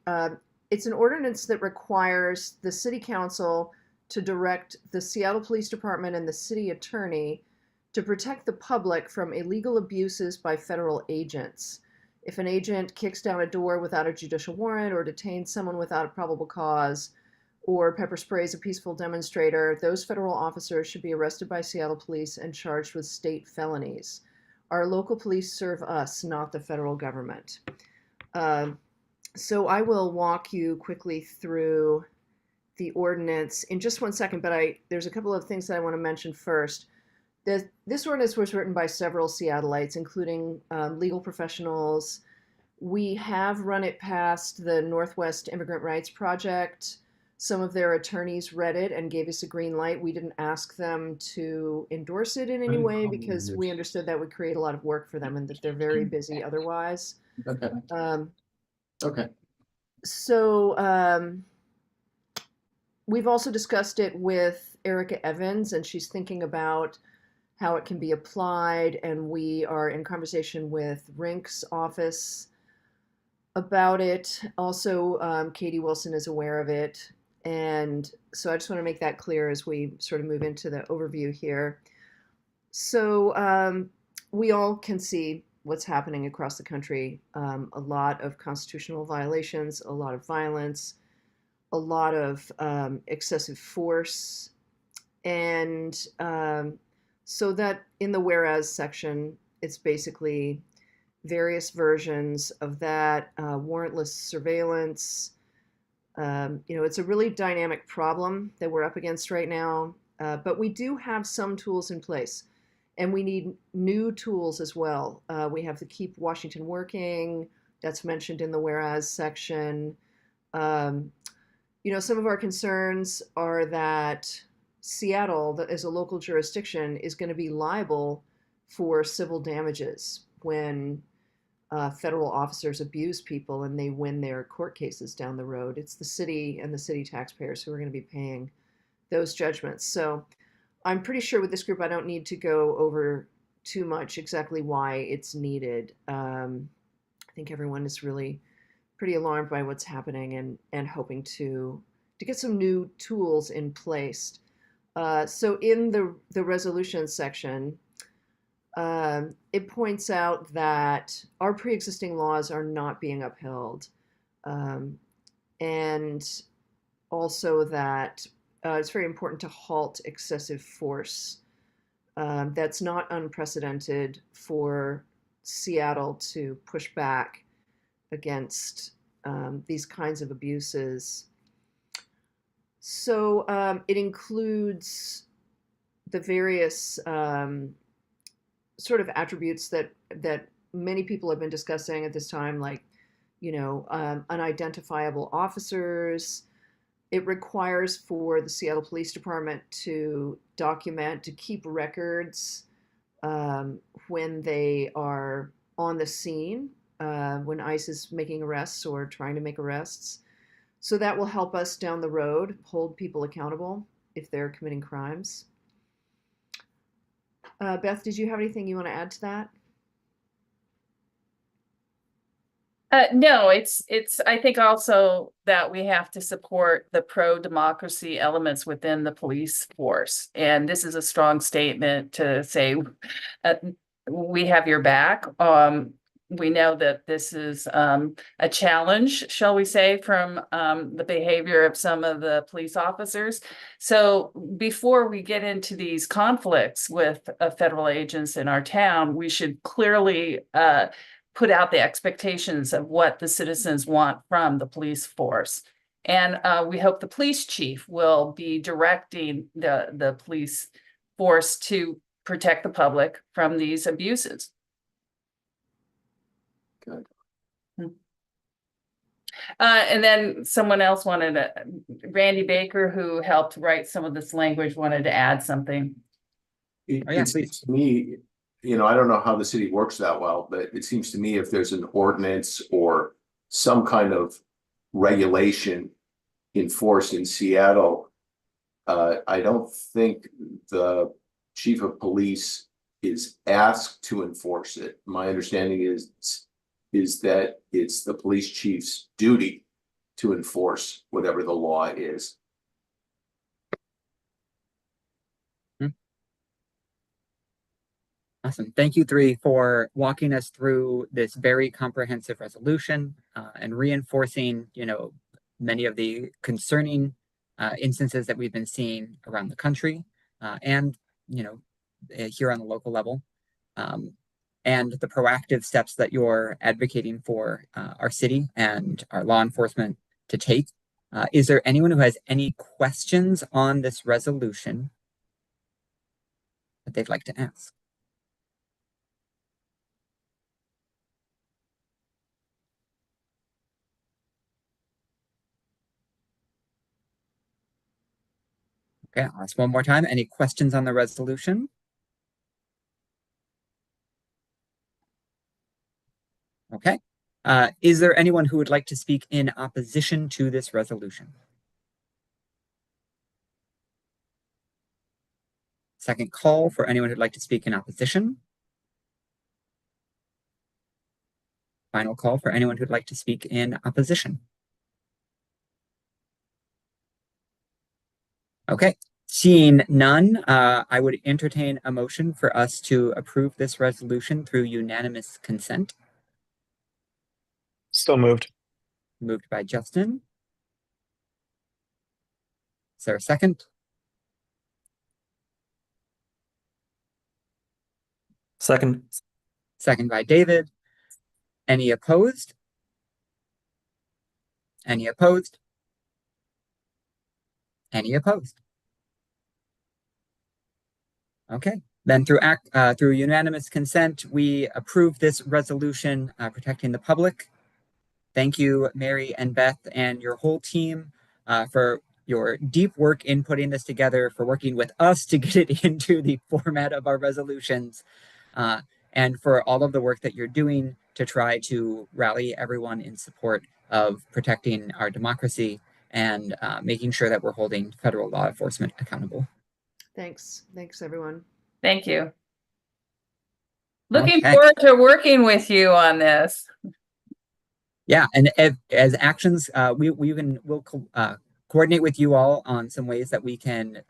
it's an ordinance that requires the City Council to direct the Seattle Police Department and the City Attorney to protect the public from illegal abuses by federal agents. If an agent kicks down a door without a judicial warrant or detains someone without a probable cause or pepper sprays a peaceful demonstrator, those federal officers should be arrested by Seattle police and charged with state felonies. Our local police serve us, not the federal government. So I will walk you quickly through the ordinance in just 1 second, but there's a couple of things that I want to mention first. this ordinance was written by several Seattleites, including legal professionals. We have run it past the Northwest Immigrant Rights Project. Some of their attorneys read it and gave us a green light. We didn't ask them to endorse it in any way because we understood that would create a lot of work for them and that they're very busy otherwise. Okay. Okay. So we've also discussed it with Erica Evans, and she's thinking about how it can be applied. And we are in conversation with Rink's office about it. Also, Katie Wilson is aware of it. And so I just want to make that clear as we sort of move into the overview here. So we all can see what's happening across the country. A lot of constitutional violations, a lot of violence, a lot of excessive force. And so that in the whereas section, it's basically various versions of that, warrantless surveillance. It's a really dynamic problem that we're up against right now, but we do have some tools in place, and we need new tools as well. We have the Keep Washington Working, that's mentioned in the whereas section. Some of our concerns are that Seattle, as a local jurisdiction, is going to be liable for civil damages when federal officers abuse people and they win their court cases down the road. It's the city and the city taxpayers who are going to be paying those judgments. So I'm pretty sure with this group, I don't need to go over too much exactly why it's needed. I think everyone is really pretty alarmed by what's happening and hoping to get some new tools in place. So in the resolution section, it points out that our pre-existing laws are not being upheld, and also that it's very important to halt excessive force. That's not unprecedented for Seattle to push back against these kinds of abuses. So it includes the various sort of attributes that many people have been discussing at this time, like, unidentifiable officers. It requires for the Seattle Police Department to document, to keep records when they are on the scene, when ICE is making arrests or trying to make arrests. So that will help us down the road hold people accountable if they're committing crimes. Beth, did you have anything you want to add to that? No, it's I think also that we have to support the pro-democracy elements within the police force. And this is a strong statement to say we have your back. We know that this is a challenge, shall we say, from the behavior of some of the police officers. So before we get into these conflicts with federal agents in our town, we should clearly put out the expectations of what the citizens want from the police force. And we hope the police chief will be directing the police force to protect the public from these abuses. Good. And then someone else wanted Randy Baker, who helped write some of this language, wanted to add something. It seems to me, I don't know how the city works that well, but it seems to me if there's an ordinance or some kind of regulation enforced in Seattle, I don't think the chief of police is asked to enforce it. My understanding is that it's the police chief's duty to enforce whatever the law is. Awesome. Thank you three for walking us through this very comprehensive resolution and reinforcing, many of the concerning instances that we've been seeing around the country and, here on the local level. And the proactive steps that you're advocating for our city and our law enforcement to take. Is there anyone who has any questions on this resolution that they'd like to ask. Okay, I'll ask one more time. Any questions on the resolution? Okay. Is there anyone who would like to speak in opposition to this resolution? Second call for anyone who'd like to speak in opposition. Final call for anyone who'd like to speak in opposition. Okay, seeing none, I would entertain a motion for us to approve this resolution through unanimous consent. Still moved. Moved by Justin. Is there a second? Second. Second by David. Any opposed? Any opposed? Any opposed? Okay, then through unanimous consent, we approve this resolution protecting the public. Thank you, Mary and Beth and your whole team for your deep work in putting this together, for working with us to get it into the format of our resolutions, and for all of the work that you're doing to try to rally everyone in support of protecting our democracy and making sure that we're holding federal law enforcement accountable. Thanks. Thanks, everyone. Thank you. Looking Okay. forward to working with you on this. Yeah, and as actions, we'll coordinate with you all on some ways that we can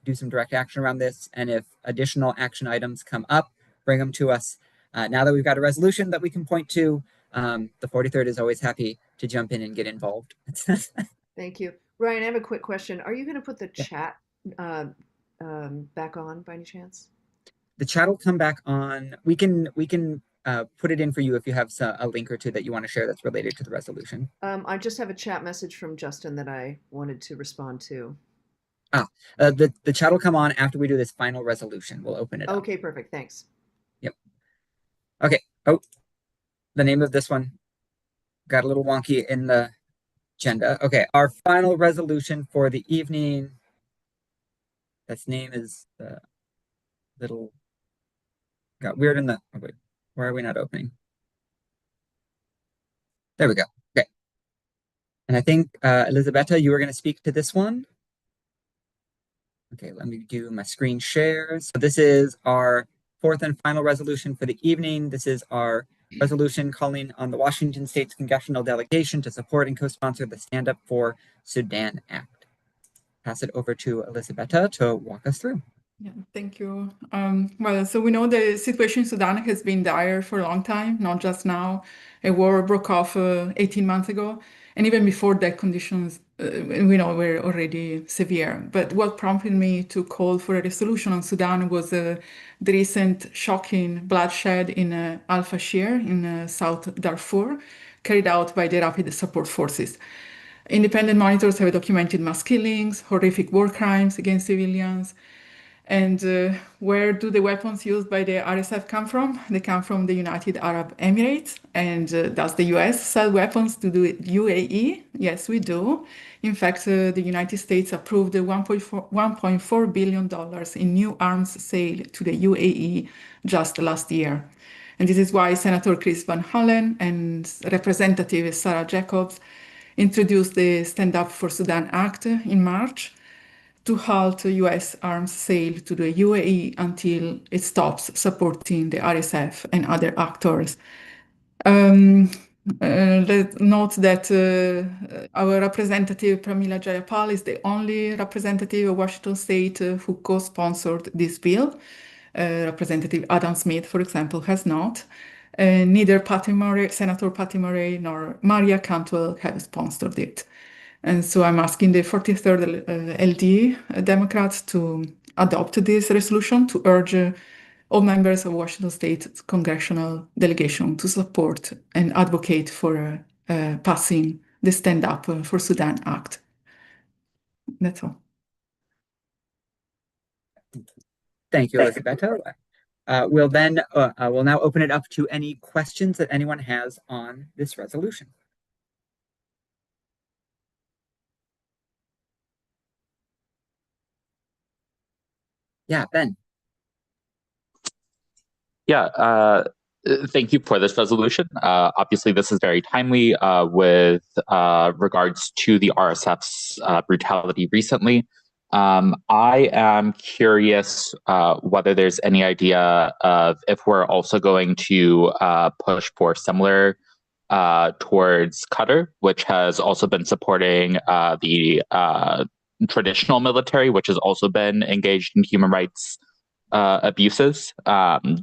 do some direct action around this. And if additional action items come up, bring them to us. Now that we've got a resolution that we can point to, the 43rd is always happy to jump in and get involved. Thank you. Ryan, I have a quick question. Are you going to put the chat back on by any chance? The chat will come back on. We can put it in for you if you have a link or two that you want to share that's related to the resolution. I just have a chat message from Justin that I wanted to respond to. The chat will come on after we do this final resolution. We'll open it up. Okay, perfect. Thanks. Yep. Okay. Oh, the name of this one got a little wonky in the agenda. Okay, our final resolution for the evening. Its name is little. Got weird in the. Oh wait, why are we not opening? There we go. Okay. And I think Elisabetta, you were going to speak to this one. Okay, let me do my screen share. So this is our fourth and final resolution for the evening. This is our resolution calling on the Washington State's congressional delegation to support and co-sponsor the Stand Up for Sudan Act. Pass it over to Elisabetta to walk us through. Yeah, thank you. Well, so we know the situation in Sudan has been dire for a long time, not just now. A war broke off 18 months ago, and even before that, conditions we know were already severe. But what prompted me to call for a resolution on Sudan was the recent shocking bloodshed in Al-Fashir in South Darfur, carried out by the Rapid Support Forces. Independent monitors have documented mass killings, horrific war crimes against civilians. And where do the weapons used by the RSF come from? They come from the United Arab Emirates. And does the US sell weapons to the UAE? Yes, we do. In fact, the United States approved $1.4 billion in new arms sale to the UAE just last year. And this is why Senator Chris Van Hollen and Representative Sarah Jacobs introduced the Stand Up for Sudan Act in March to halt US arms sale to the UAE until it stops supporting the RSF and other actors. Let's note that our representative Pramila Jayapal is the only representative of Washington State who co-sponsored this bill. Representative Adam Smith, for example, has not. Neither Senator Patty Murray nor Maria Cantwell have sponsored it. And so I'm asking the 43rd LD Democrats to adopt this resolution to urge all members of Washington State congressional delegation to support and advocate for passing the Stand Up for Sudan Act. That's all. Thank you, Elisabetta. We'll now open it up to any questions that anyone has on this resolution. Yeah, Ben. Yeah, thank you for this resolution. Obviously, this is very timely with regards to the RSF's brutality recently. I am curious whether there's any idea of if we're also going to push for similar towards Qatar, which has also been supporting the traditional military, which has also been engaged in human rights abuses,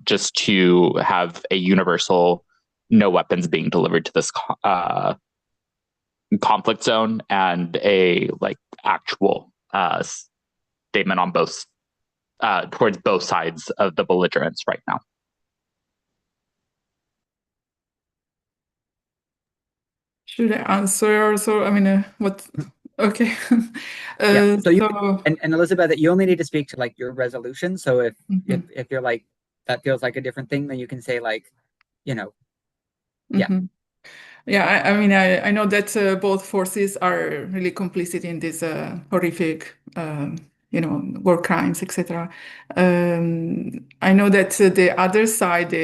just to have a universal no weapons being delivered to this conflict zone and a actual statement on both towards both sides of the belligerents right now. Should I answer? So I mean, what? Okay. Yeah. So and Elisabetta, you only need to speak to your resolution. So if you're like that feels like a different thing, then you can say yeah. Yeah, I mean, I know that both forces are really complicit in this horrific, war crimes, etc. I know that the other side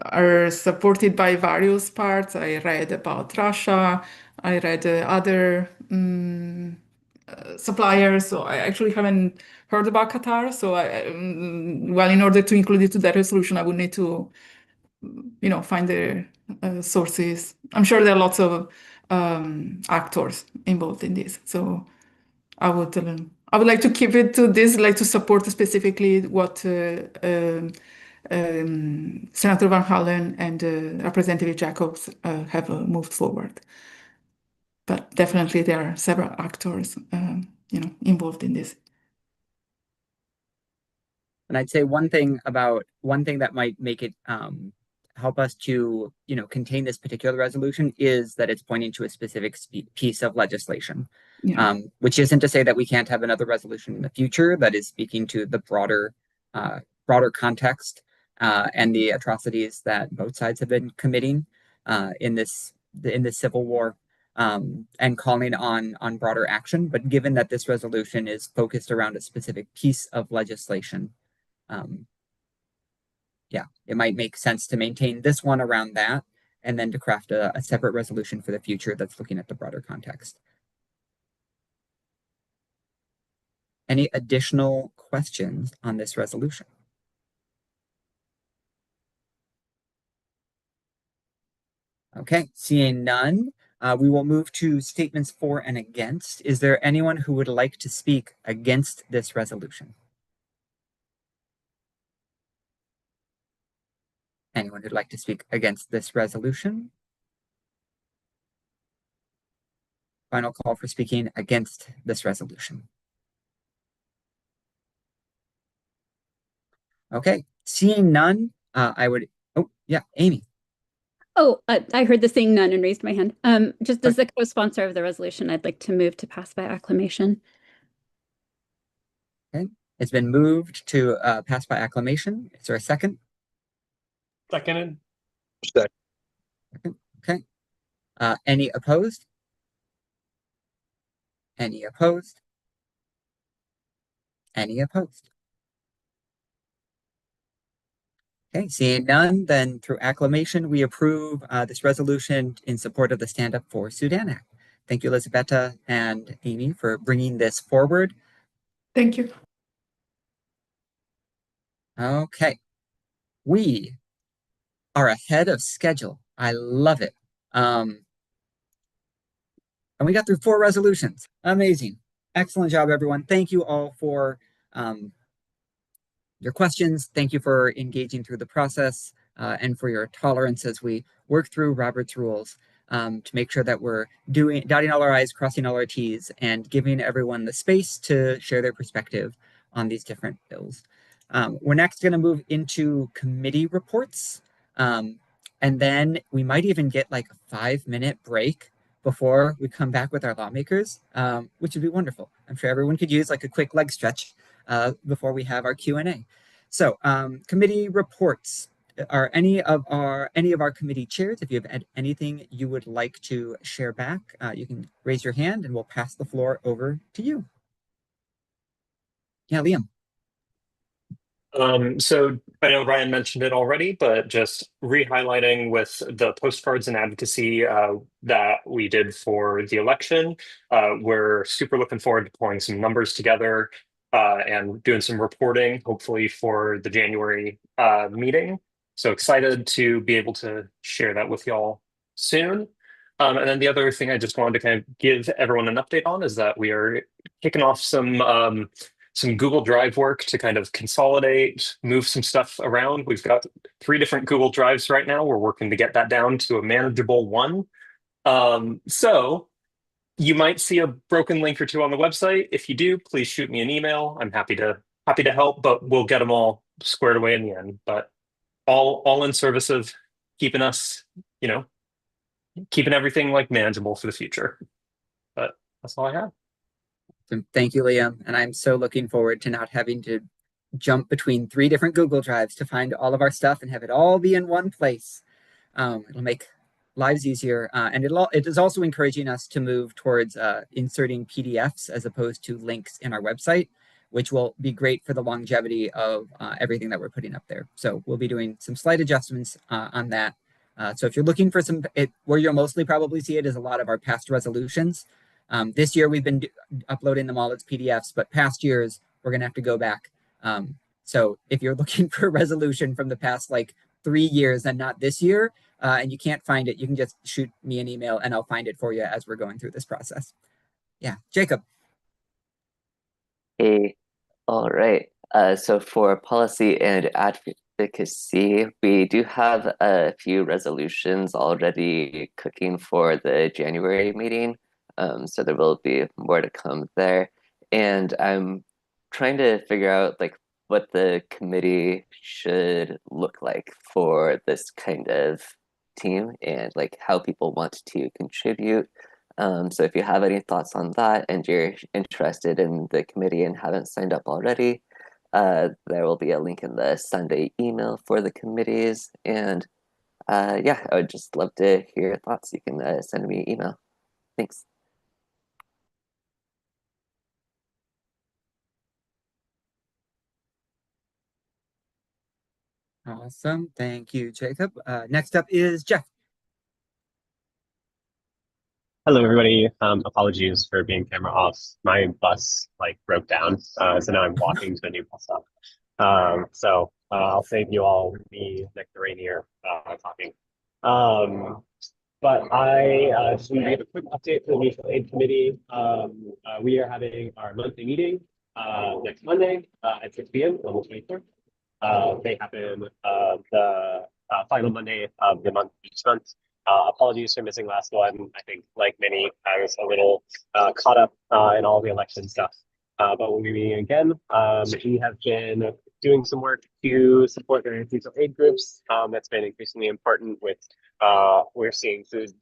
are supported by various parts. I read about Russia. I read other suppliers. So I actually haven't heard about Qatar. So well, in order to include it to that resolution, I would need to find their sources. I'm sure there are lots of actors involved in this. So I would like to keep it to this, like to support specifically what Senator Van Halen and Representative Jacobs have moved forward. But definitely there are several actors, involved in this. And I'd say one thing that might make it help us to contain this particular resolution is that it's pointing to a specific piece of legislation, which isn't to say that we can't have another resolution in the future that is speaking to the broader context and the atrocities that both sides have been committing in this civil war, and calling on broader action. But given that this resolution is focused around a specific piece of legislation, yeah, it might make sense to maintain this one around that and then to craft a separate resolution for the future that's looking at the broader context. Any additional questions on this resolution? Okay, seeing none, we will move to statements for and against. Is there anyone who would like to speak against this resolution? Anyone who'd like to speak against this resolution? Final call for speaking against this resolution. Okay, seeing none, oh, yeah, Amy. Oh, I heard the saying none and raised my hand. Just as the co-sponsor of the resolution, I'd like to move to pass by acclamation. Okay, it's been moved to pass by acclamation. Is there a second? Seconded. Okay. Any opposed? Any opposed? Any opposed? Okay, seeing none, then through acclamation, we approve this resolution in support of the Stand Up for Sudan Act. Thank you, Elisabetta and Amy, for bringing this forward. Thank you. Okay, we are ahead of schedule. I love it. And we got through 4 resolutions. Amazing. Excellent job, everyone. Thank you all for your questions. Thank you for engaging through the process and for your tolerance as we work through Robert's rules to make sure that we're dotting all our I's, crossing all our T's, and giving everyone the space to share their perspective on these different bills. We're next going to move into committee reports. And then we might even get like a 5-minute break before we come back with our lawmakers, which would be wonderful. I'm sure everyone could use like a quick leg stretch. before we have our Q&A. So committee reports. Are any of our committee chairs, if you have anything you would like to share back, you can raise your hand and we'll pass the floor over to you. Yeah, Liam. So I know Ryan mentioned it already, but just re-highlighting with the postcards and advocacy that we did for the election. We're super looking forward to pulling some numbers together and doing some reporting, hopefully for the January meeting. So excited to be able to share that with y'all soon. And then the other thing I just wanted to kind of give everyone an update on is that we are kicking off some Google Drive work to kind of consolidate, move some stuff around. We've got 3 different Google Drives right now. We're working to get that down to a manageable one. So you might see a broken link or 2 on the website. If you do, please shoot me an email. I'm happy to help, but we'll get them all squared away in the end. But all in service of keeping us, keeping everything like manageable for the future. But that's all I have. Thank you, Liam. And I'm so looking forward to not having to jump between 3 different Google Drives to find all of our stuff and have it all be in one place. It'll make lives easier. And it is also encouraging us to move towards inserting PDFs as opposed to links in our website, which will be great for the longevity of everything that we're putting up there. So we'll be doing some slight adjustments on that. So if you're looking for where you'll mostly probably see it is a lot of our past resolutions. This year we've been uploading them all as PDFs, but past years we're going to have to go back. So if you're looking for a resolution from the past like 3 years and not this year, and you can't find it, you can just shoot me an email and I'll find it for you as we're going through this process. Yeah, Jacob. Hey, all right. So for policy and advocacy, we do have a few resolutions already cooking for the January meeting. So there will be more to come there. And I'm trying to figure out like what the committee should look like for this kind of team and like how people want to contribute. So if you have any thoughts on that and you're interested in the committee and haven't signed up already, there will be a link in the Sunday email for the committees. And yeah, I would just love to hear your thoughts. You can send me an email. Thanks. Awesome. Thank you, Jacob. Next up is Jeff. Hello, everybody. Apologies for being camera off. My bus broke down, so now I'm walking to a new bus stop. So I'll save you all me, Nick the Rainier, talking. But I just want to give a quick update for the Mutual Aid Committee. We are having our monthly meeting next Monday at 6 p.m. on the 24th. They happen the final Monday of the month each month. Apologies for missing last one. I think, like many, I was a little caught up in all the election stuff. But we'll be meeting again. We have been doing some work to support various mutual aid groups. That's been increasingly important with, we're seeing food,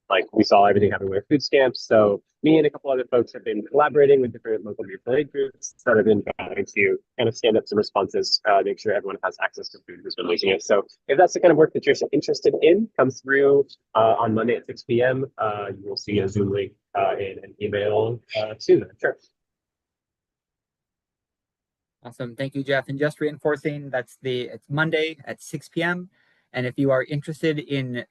like we saw everything happen with food stamps. So me and a couple other folks have been collaborating with different local mutual aid groups that have been trying to kind of stand up some responses, make sure everyone has access to food who's been losing it. So if that's the kind of work that you're interested in, come through on Monday at 6 p.m. You will see a Zoom link in an email soon, I'm sure. Awesome. Thank you, Jeff. And just reinforcing, it's Monday at 6 p.m. And if you are interested in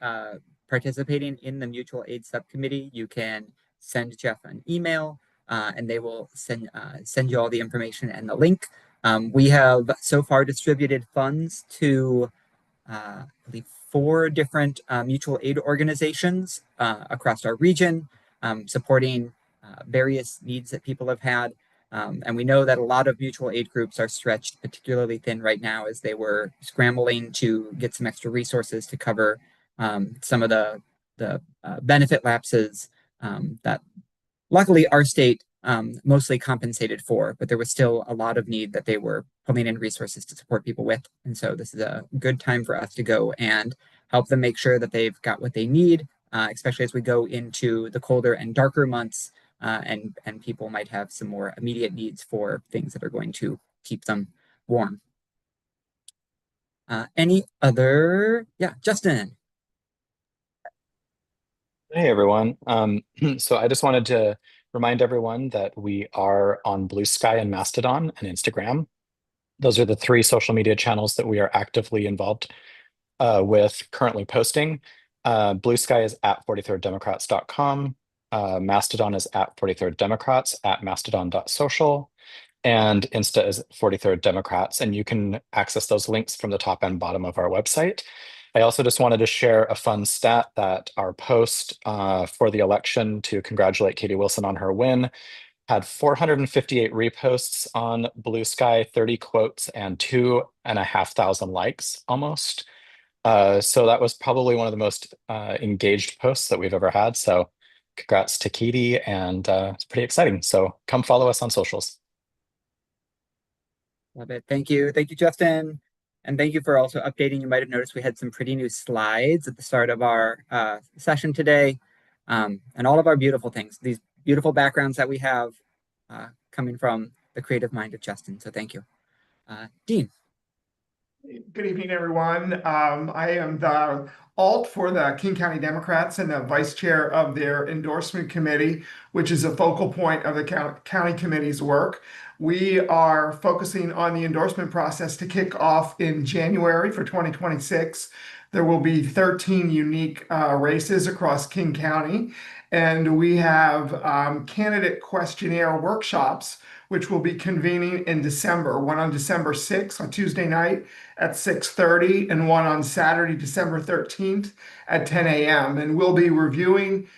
participating in the mutual aid subcommittee, you can send Jeff an email and they will send you all the information and the link. We have so far distributed funds to, I believe, 4 different mutual aid organizations across our region, supporting various needs that people have had. And we know that a lot of mutual aid groups are stretched particularly thin right now as they were scrambling to get some extra resources to cover some of the benefit lapses that luckily our state mostly compensated for, but there was still a lot of need that they were pulling in resources to support people with. And so this is a good time for us to go and help them make sure that they've got what they need, especially as we go into the colder and darker months. And people might have some more immediate needs for things that are going to keep them warm. Any other? Yeah, Justin. Hey everyone. So I just wanted to remind everyone that we are on Blue Sky and Mastodon and Instagram. Those are the three social media channels that we are actively involved with currently posting. Blue Sky is at 43rddemocrats.com. Mastodon is at 43rd Democrats at mastodon.social. And Insta is 43rd Democrats. And you can access those links from the top and bottom of our website. I also just wanted to share a fun stat that our post for the election to congratulate Katie Wilson on her win had 458 reposts on Blue Sky, 30 quotes, and 2,500 likes almost. So that was probably one of the most engaged posts that we've ever had. So congrats to Katie, and it's pretty exciting. So come follow us on socials. Love it. Thank you. Thank you, Justin. And thank you for also updating. You might have noticed we had some pretty new slides at the start of our session today. And all of our beautiful things, these beautiful backgrounds that we have coming from the creative mind of Justin. So thank you. Dean. Good evening, everyone. I am the alt for the King County Democrats and the vice chair of their endorsement committee, which is a focal point of the county committee's work. We are focusing on the endorsement process to kick off in January for 2026. There will be 13 unique races across King County, and we have candidate questionnaire workshops which will be convening in December, one on December 6th on Tuesday night at 6:30 and one on Saturday, December 13th at 10 a.m. And we'll be reviewing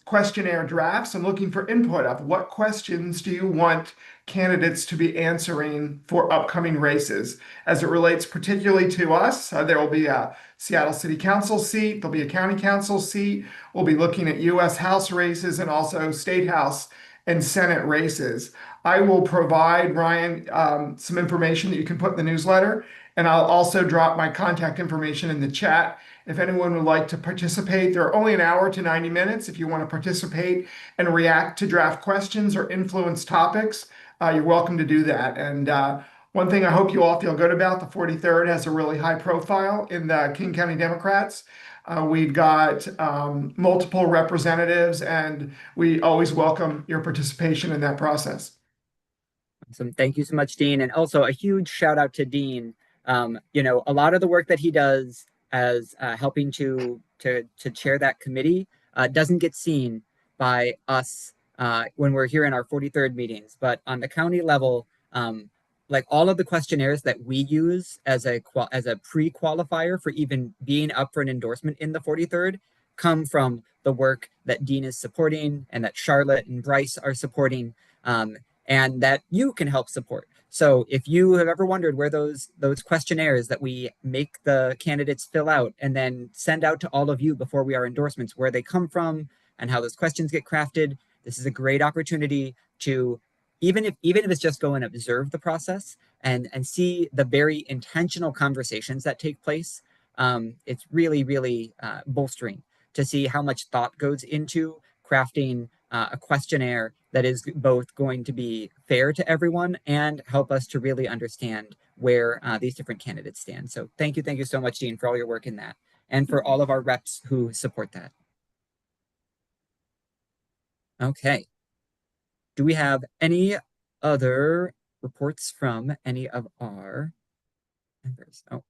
questionnaire drafts and looking for input of what questions do you want candidates to be answering for upcoming races. As it relates particularly to us, there will be a Seattle City Council seat, there'll be a County Council seat, we'll be looking at U.S. House races and also State House and Senate races. I will provide, Ryan, some information that you can put in the newsletter, and I'll also drop my contact information in the chat. If anyone would like to participate, they're only an hour to 90 minutes. If you want to participate and react to draft questions or influence topics, you're welcome to do that. And one thing I hope you all feel good about, the 43rd has a really high profile in the King County Democrats. We've got multiple representatives, and we always welcome your participation in that process. Awesome. Thank you so much, Dean. And also a huge shout out to Dean. You know, a lot of the work that he does as helping to chair that committee doesn't get seen by us when we're here in our 43rd meetings. But on the county level, like all of the questionnaires that we use as a pre-qualifier for even being up for an endorsement in the 43rd come from the work that Dean is supporting and that Charlotte and Bryce are supporting, and that you can help support. So if you have ever wondered where those questionnaires that we make the candidates fill out and then send out to all of you before we are endorsements, where they come from and how those questions get crafted, this is a great opportunity to even if it's just go and observe the process and see the very intentional conversations that take place. It's really, really bolstering to see how much thought goes into crafting a questionnaire that is both going to be fair to everyone and help us to really understand where these different candidates stand. So thank you so much, Dean, for all your work in that, and for all of our reps who support that. Okay. Do we have any other reports from any of our members? Oh.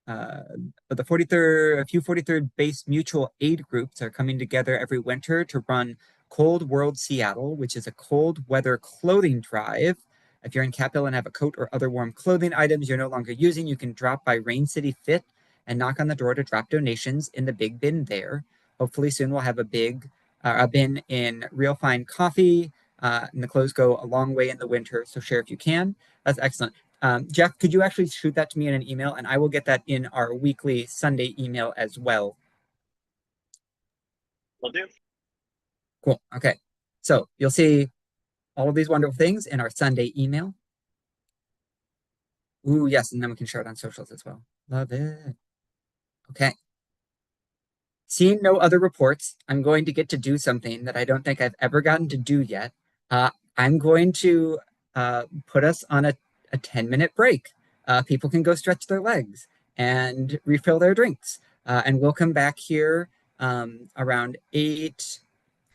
The 43rd, a few 43rd based mutual aid groups are coming together every winter to run Cold World Seattle, which is a cold weather clothing drive. If you're in Capitol and have a coat or other warm clothing items you're no longer using, you can drop by Rain City Fit and knock on the door to drop donations in the big bin there. Hopefully soon we'll have a bin in Real Fine Coffee, and the clothes go a long way in the winter, so share if you can. That's excellent. Jeff, could you actually shoot that to me in an email, and I will get that in our weekly Sunday email as well. Will do. Cool. Okay. So you'll see all of these wonderful things in our Sunday email. Ooh, yes, and then we can share it on socials as well. Love it. Okay. Seeing no other reports, I'm going to get to do something that I don't think I've ever gotten to do yet. I'm going to put us on a 10-minute break. People can go stretch their legs and refill their drinks. And we'll come back here around 8,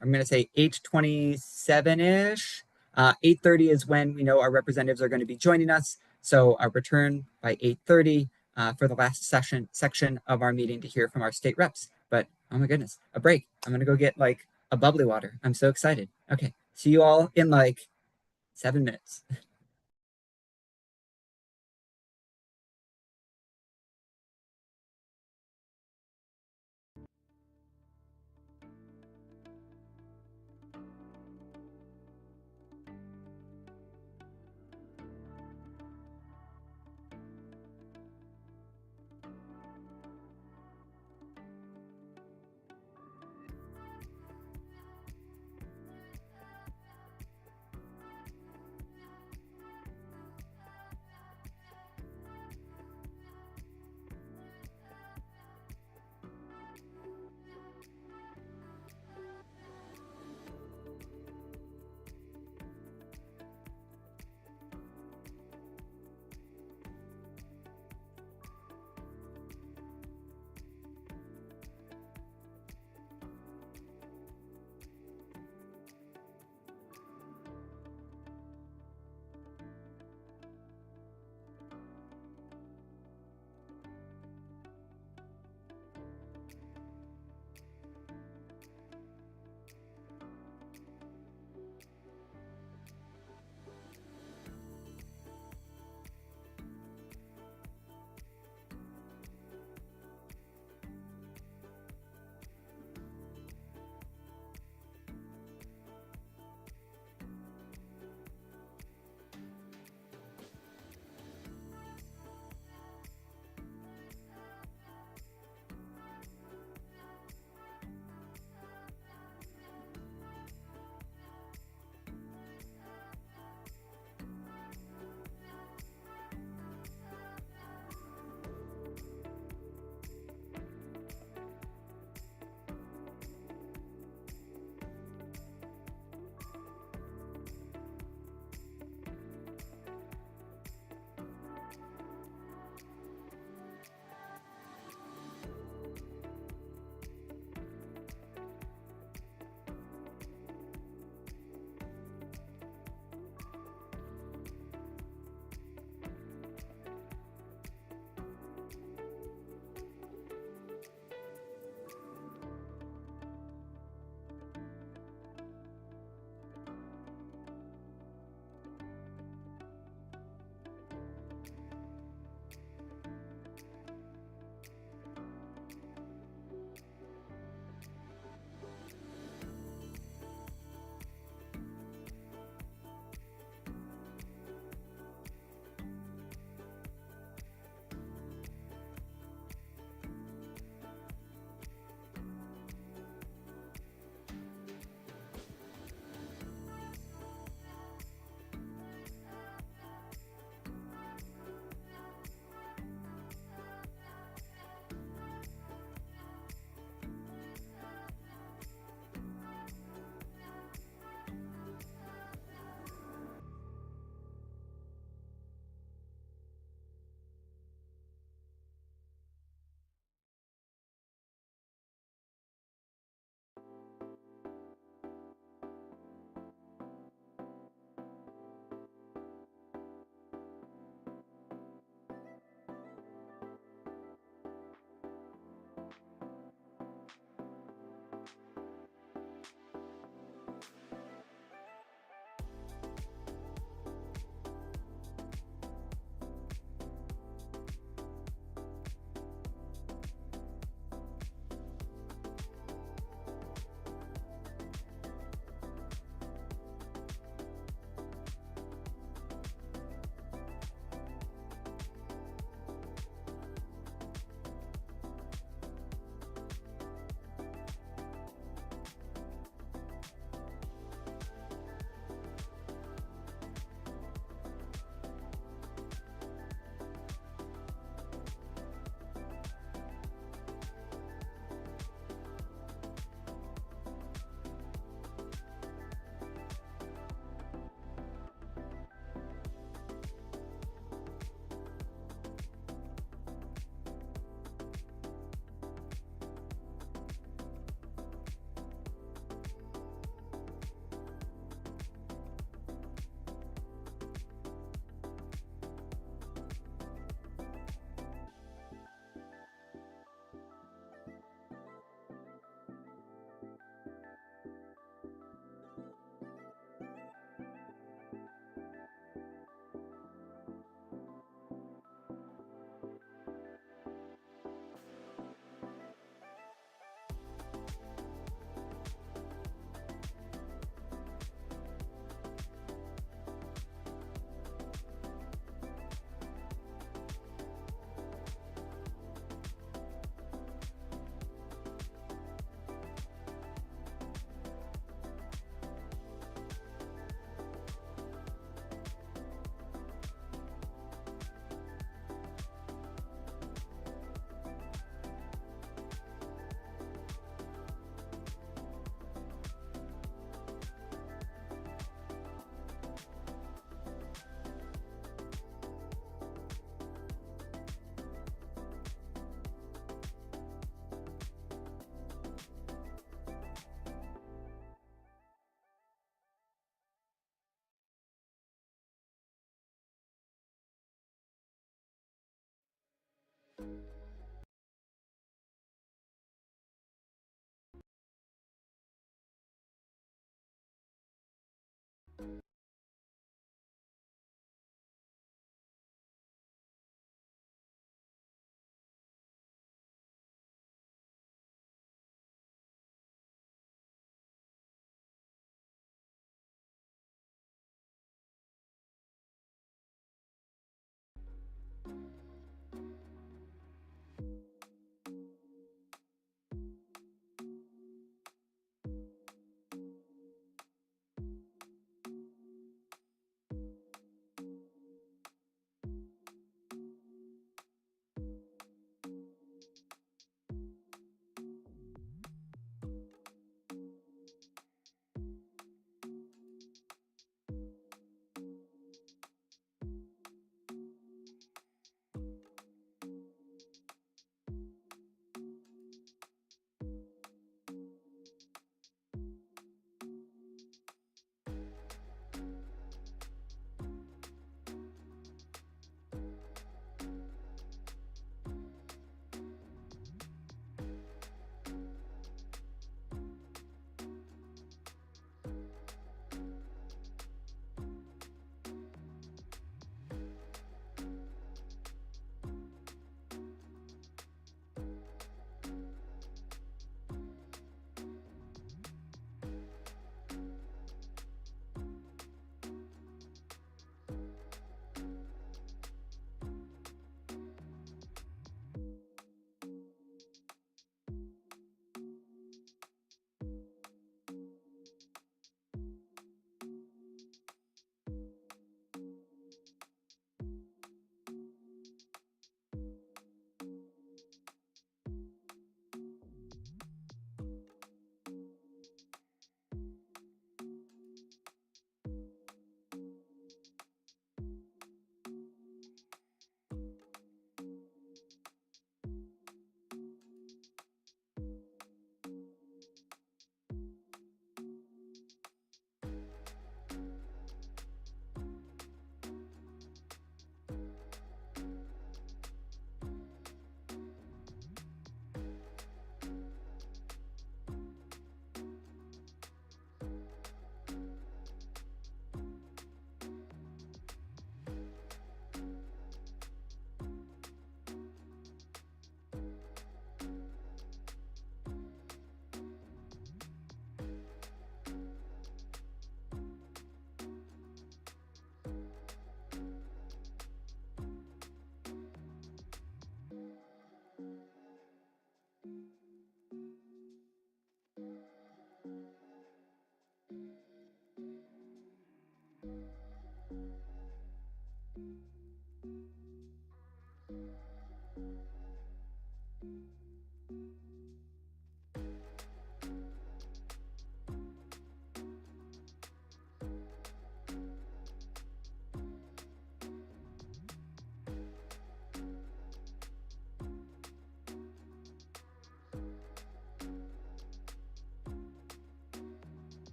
I'm going to say 8:27-ish. 8:30 is when we know our representatives are going to be joining us. So I'll return by 8:30 for the last section of our meeting to hear from our state reps. But oh my goodness, a break. I'm going to go get like a bubbly water. I'm so excited. Okay, see you all in like 7 minutes.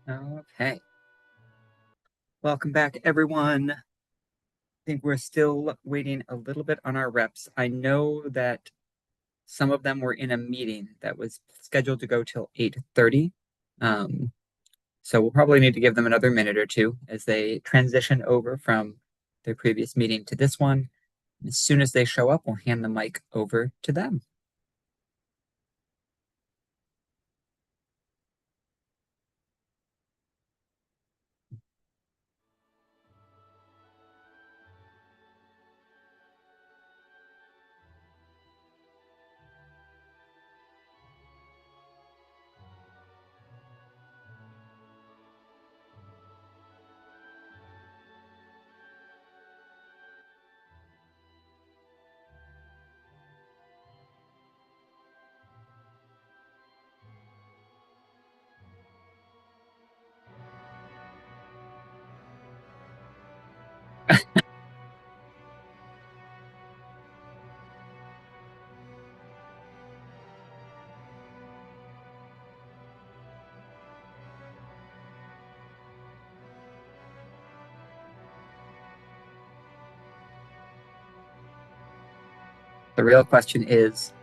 Okay. Welcome back, everyone. I think we're still waiting a little bit on our reps. I know that some of them were in a meeting that was scheduled to go till 8:30. So we'll probably need to give them another minute or two as they transition over from their previous meeting to this one. As soon as they show up, we'll hand the mic over to them. The real question is,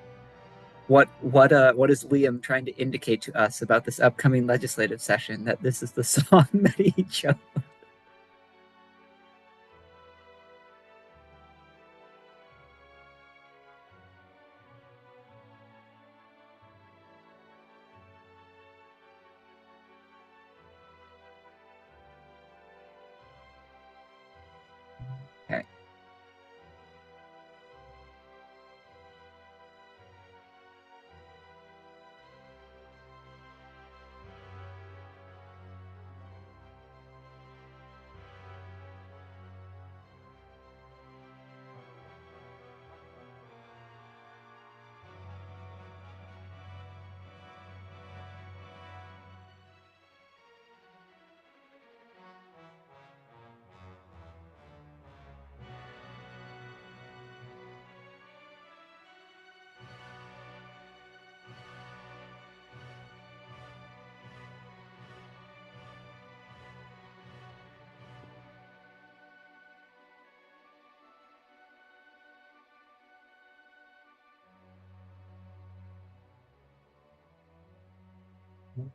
what is Liam trying to indicate to us about this upcoming legislative session, that this is the song that he chose? Okay.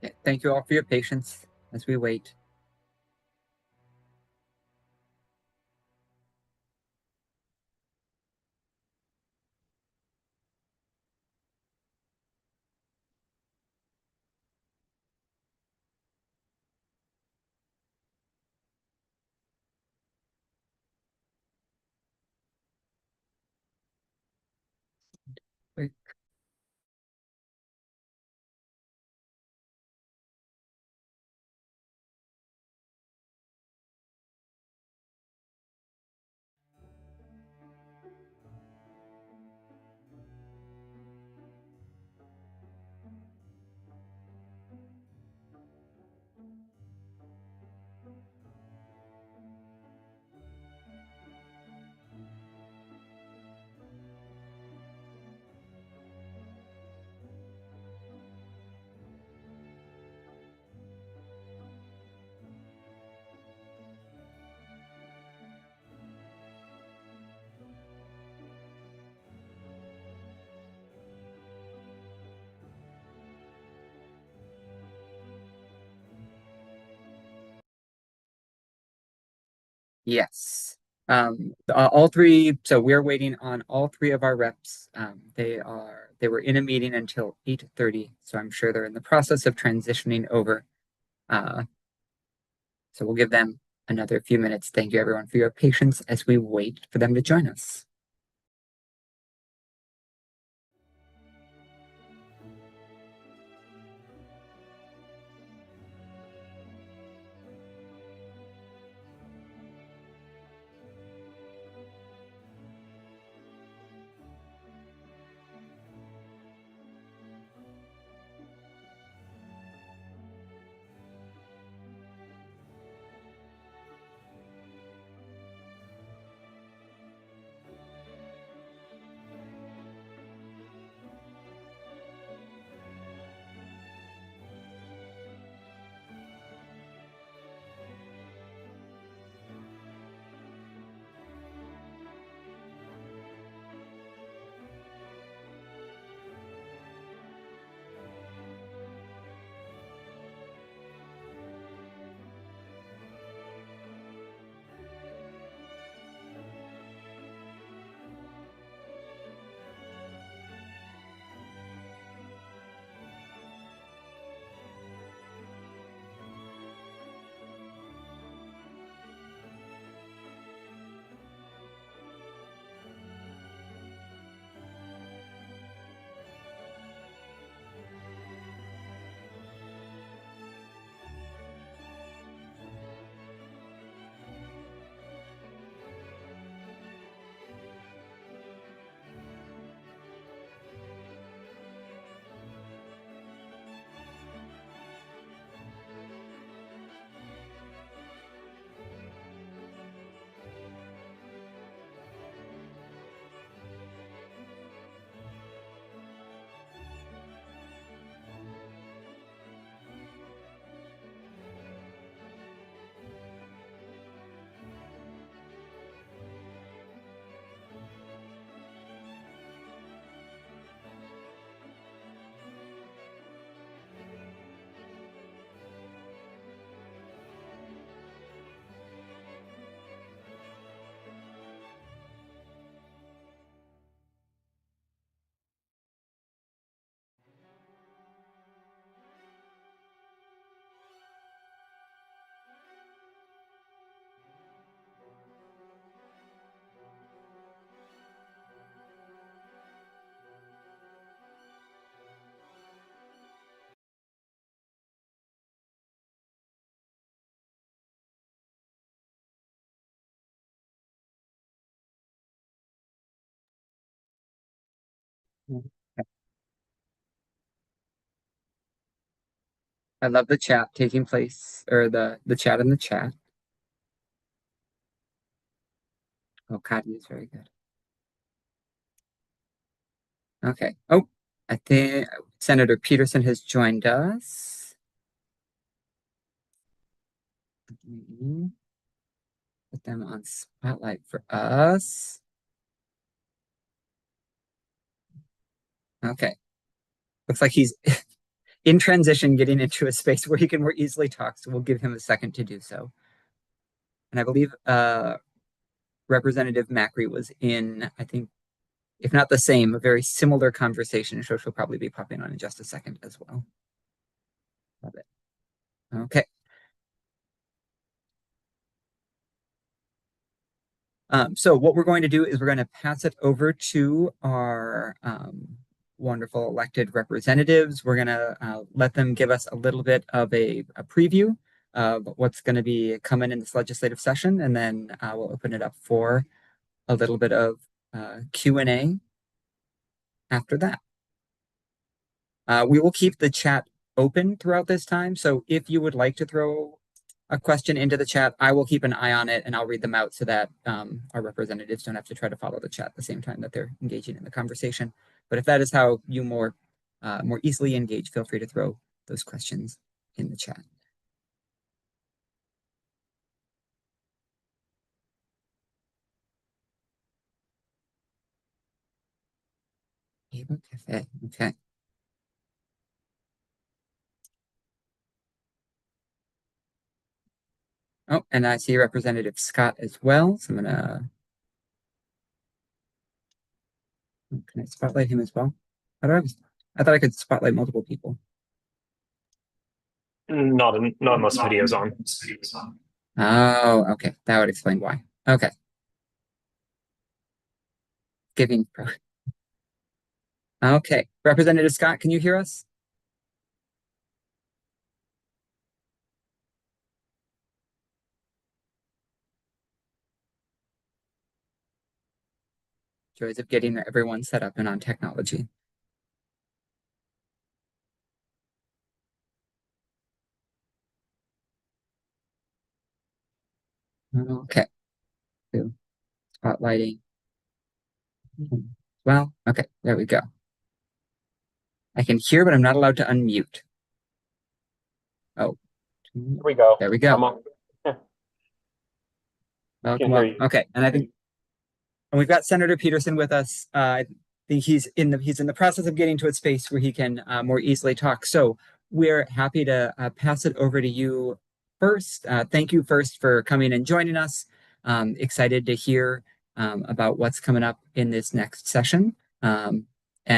Okay. Thank you all for your patience as we wait. Wait. Yes. All three. So we're waiting on all three of our reps. They were in a meeting until 8:30. So I'm sure they're in the process of transitioning over. So we'll give them another few minutes. Thank you everyone for your patience as we wait for them to join us. I love the chat taking place, or the chat in the chat. Oh, Kathy is very good. Okay. Oh, I think Senator Peterson has joined us. Put them on spotlight for us. Okay. Looks like he's in transition, getting into a space where he can more easily talk, so we'll give him a second to do so. And I believe Representative Macri was in, I think, if not the same, a very similar conversation, so she'll probably be popping on in just a second as well. Love it. Okay. So what we're going to do is we're going to pass it over to our wonderful elected representatives. We're going to let them give us a little bit of a preview of what's going to be coming in this legislative session, and then we'll open it up for a little bit of Q&A after that. We will keep the chat open throughout this time, so if you would like to throw a question into the chat, I will keep an eye on it and I'll read them out so that our representatives don't have to try to follow the chat at the same time that they're engaging in the conversation. But if that is how you more easily engage, feel free to throw those questions in the chat. Cafe. Okay. Oh, and I see Representative Scott as well. So I'm gonna. Can I spotlight him as well? How do I thought I could spotlight multiple people. Not unless video's on. Oh, okay. That would explain why. Okay. Giving. Okay. Representative Scott, can you hear us? Joys of getting everyone set up and on technology. Okay. So, spotlighting. Well, okay, there we go. I can hear, but I'm not allowed to unmute. Oh. Here we go. There we go. I'm on. Welcome, welcome. Okay, and I think and we've got Senator Peterson with us. I think he's in the process of getting to a space where he can more easily talk. So we're happy to pass it over to you first. Thank you first for coming and joining us. Excited to hear about what's coming up in this next session, and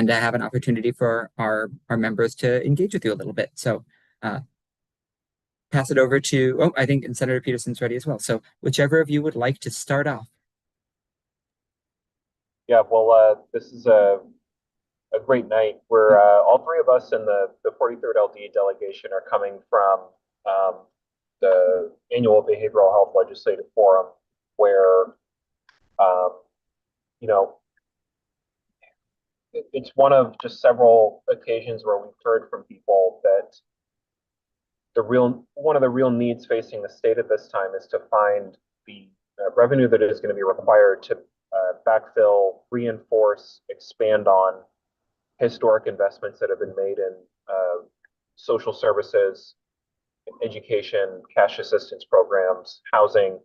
to have an opportunity for our members to engage with you a little bit. So pass it over to, oh, I think Senator Peterson's ready as well. So whichever of you would like to start off. Yeah, well, this is a great night. We're all three of us in the 43rd LD delegation are coming from the annual Behavioral Health Legislative Forum, where you know, it's one of just several occasions where we've heard from people that one of the real needs facing the state at this time is to find the revenue that is going to be required to backfill, reinforce, expand on historic investments that have been made in social services, education, cash assistance programs, housing,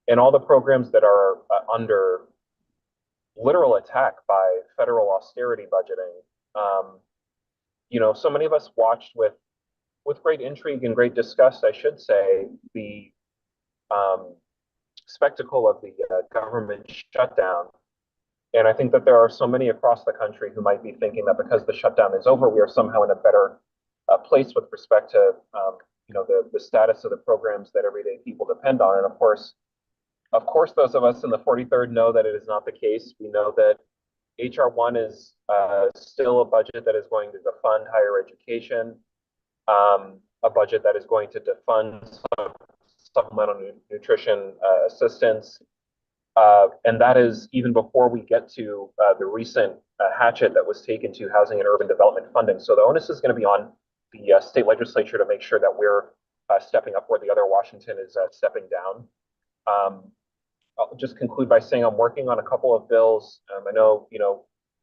and all the programs that are under literal attack by federal austerity budgeting. So many of us watched with great intrigue and great disgust, I should say, the spectacle of the government shutdown. And I think that there are so many across the country who might be thinking that because the shutdown is over, we are somehow in a better place with respect to the status of the programs that everyday people depend on. And of course, those of us in the 43rd know that it is not the case. We know that HR 1 is still a budget that is going to defund higher education, a budget that is going to defund supplemental nutrition assistance, And that is even before we get to the recent hatchet that was taken to housing and urban development funding. So the onus is going to be on the state legislature to make sure that we're stepping up where the other Washington is stepping down. I'll just conclude by saying I'm working on a couple of bills. I know,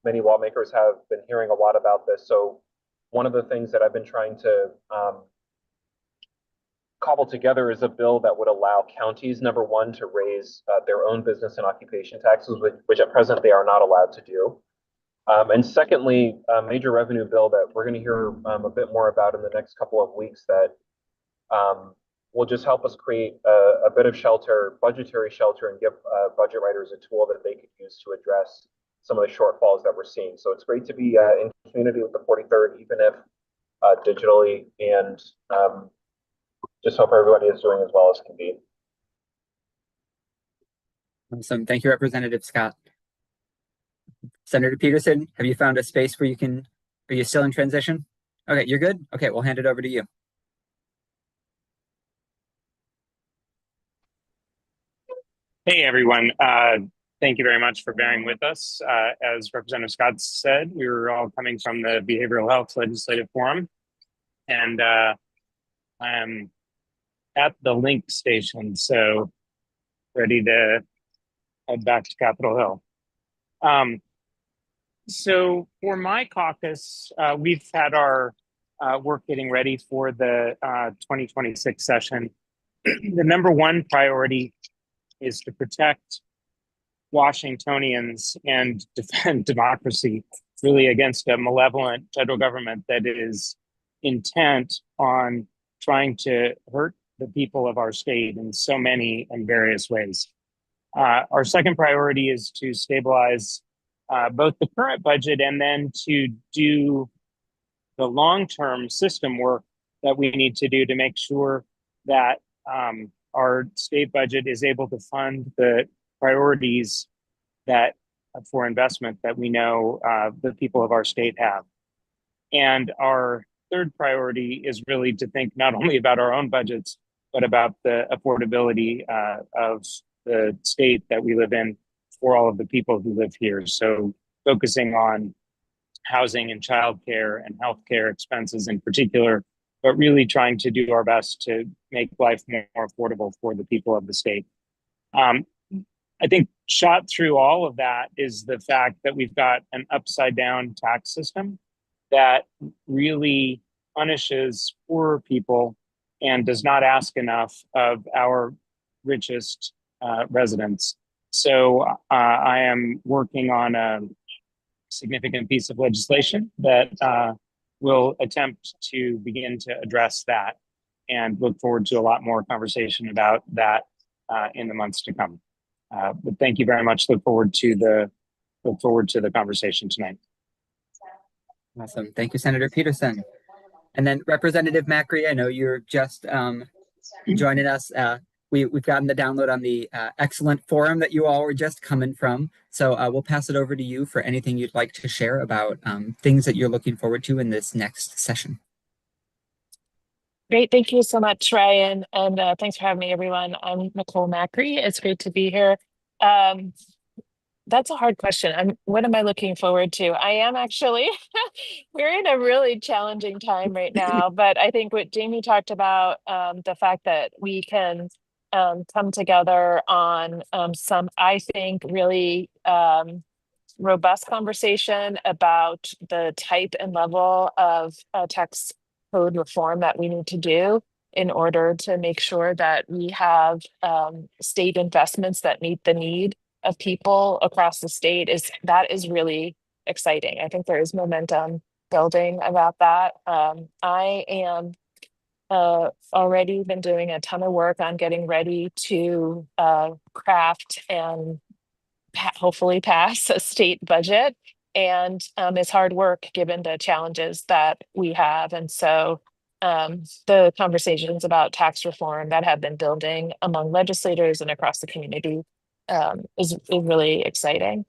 many lawmakers have been hearing a lot about this. So one of the things that I've been trying to cobble together is a bill that would allow counties, number one, to raise their own business and occupation taxes, which at present they are not allowed to do. And secondly, a major revenue bill that we're going to hear a bit more about in the next couple of weeks that will just help us create a bit of shelter, budgetary shelter, and give budget writers a tool that they could use to address some of the shortfalls that we're seeing. So it's great to be in community with the 43rd, even if digitally, and just hope everybody is doing as well as can be. Awesome. Thank you, Representative Scott. Senator Peterson, have you found a space where are you still in transition? Okay, you're good? Okay, we'll hand it over to you. Hey, everyone. Thank you very much for bearing with us. As Representative Scott said, we were all coming from the Behavioral Health Legislative Forum, and I'm at the link station, so ready to head back to Capitol Hill. So for my caucus, we've had our work getting ready for the 2026 session. The number one priority is to protect Washingtonians and defend democracy really against a malevolent federal government that is intent on trying to hurt the people of our state in so many and various ways. Our second priority is to stabilize both the current budget and then to do the long-term system work that we need to do to make sure that our state budget is able to fund the priorities that for investment that we know the people of our state have. And our third priority is really to think not only about our own budgets, but about the affordability of the state that we live in for all of the people who live here. So focusing on housing and childcare and healthcare expenses in particular, but really trying to do our best to make life more affordable for the people of the state. I think shot through all of that is the fact that we've got an upside down tax system that really punishes poorer people and does not ask enough of our richest residents. So I am working on a significant piece of legislation that will attempt to begin to address that, and look forward to a lot more conversation about that in the months to come. But thank you very much. Look forward to the conversation tonight. Awesome. Thank you, Senator Peterson. And then Representative Macri, I know you're just joining us. We've gotten the download on the excellent forum that you all were just coming from. So we'll pass it over to you for anything you'd like to share about things that you're looking forward to in this next session. Great. Thank you so much, Ryan. And thanks for having me, everyone. I'm Nicole Macri. It's great to be here. That's a hard question. What am I looking forward to? I am actually, we're in a really challenging time right now, but I think what Jamie talked about, the fact that we can come together on some, I think, really robust conversation about the type and level of tax code reform that we need to do in order to make sure that we have state investments that meet the need of people across the state. That is really exciting. I think there is momentum building about that. I am already been doing a ton of work on getting ready to craft and hopefully pass a state budget. And it's hard work given the challenges that we have. And so the conversations about tax reform that have been building among legislators and across the community is really exciting.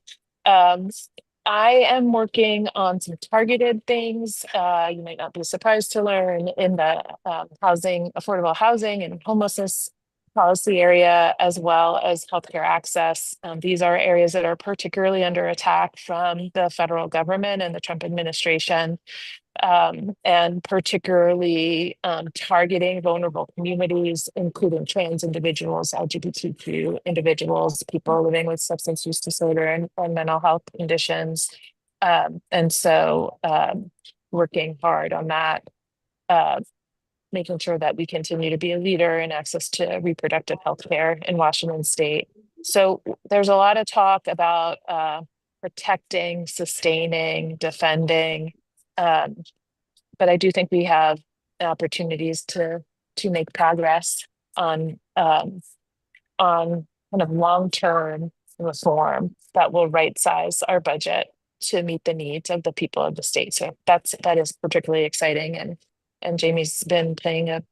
I am working on some targeted things. You might not be surprised to learn in the affordable housing and homelessness policy area as well as healthcare access. These are areas that are particularly under attack from the federal government and the Trump administration, and particularly targeting vulnerable communities, including trans individuals, LGBTQ individuals, people living with substance use disorder and mental health conditions. And so working hard on that, making sure that we continue to be a leader in access to reproductive health care in Washington state. So there's a lot of talk about protecting, sustaining, defending, but I do think we have opportunities to make progress on kind of long-term reform that will right size our budget to meet the needs of the people of the state. So that is particularly exciting, and Jamie's been playing a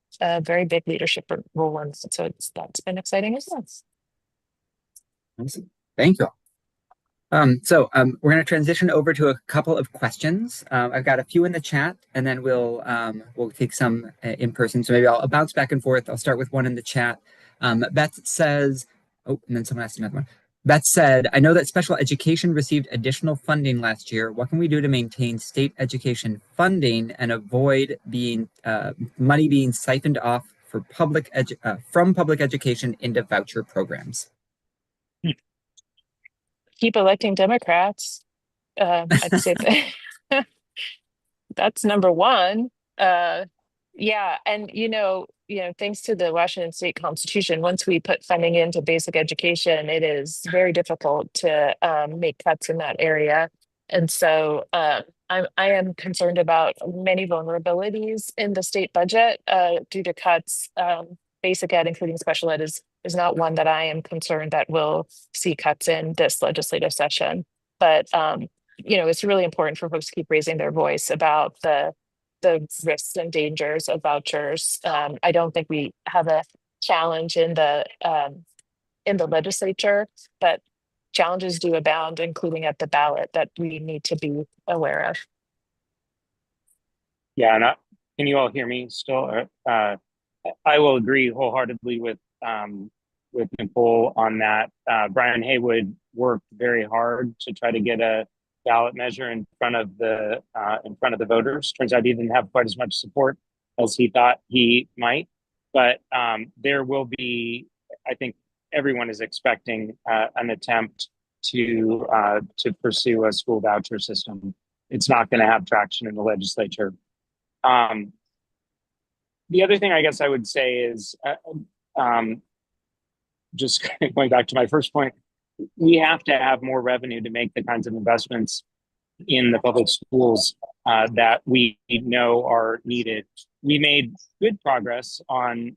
very big leadership role in it. So that's been exciting as well. Awesome. Thank you. So we're going to transition over to a couple of questions. I've got a few in the chat, and then we'll take some in person. So maybe I'll bounce back and forth. I'll start with one in the chat. Beth says, oh, and then someone asked another one. Beth said, I know that special education received additional funding last year. What can we do to maintain state education funding and avoid money being siphoned off for from public education into voucher programs? Keep electing Democrats. I'd say that's number one. Yeah, and thanks to the Washington State Constitution, once we put funding into basic education, it is very difficult to make cuts in that area. And so I am concerned about many vulnerabilities in the state budget due to cuts. Basic ed, including special ed, is not one that I am concerned that will see cuts in this legislative session. But it's really important for folks to keep raising their voice about the risks and dangers of vouchers. I don't think we have a challenge in the legislature, but challenges do abound, including at the ballot, that we need to be aware of. Yeah, and can you all hear me still? I will agree wholeheartedly with Nicole on that. Brian Haywood worked very hard to try to get a ballot measure in front of the voters. Turns out he didn't have quite as much support as he thought he might, but there will be. I think everyone is expecting an attempt to pursue a school voucher system. It's not going to have traction in the legislature. The other thing I guess I would say is, just going back to my first point, we have to have more revenue to make the kinds of investments in the public schools that we know are needed. We made good progress on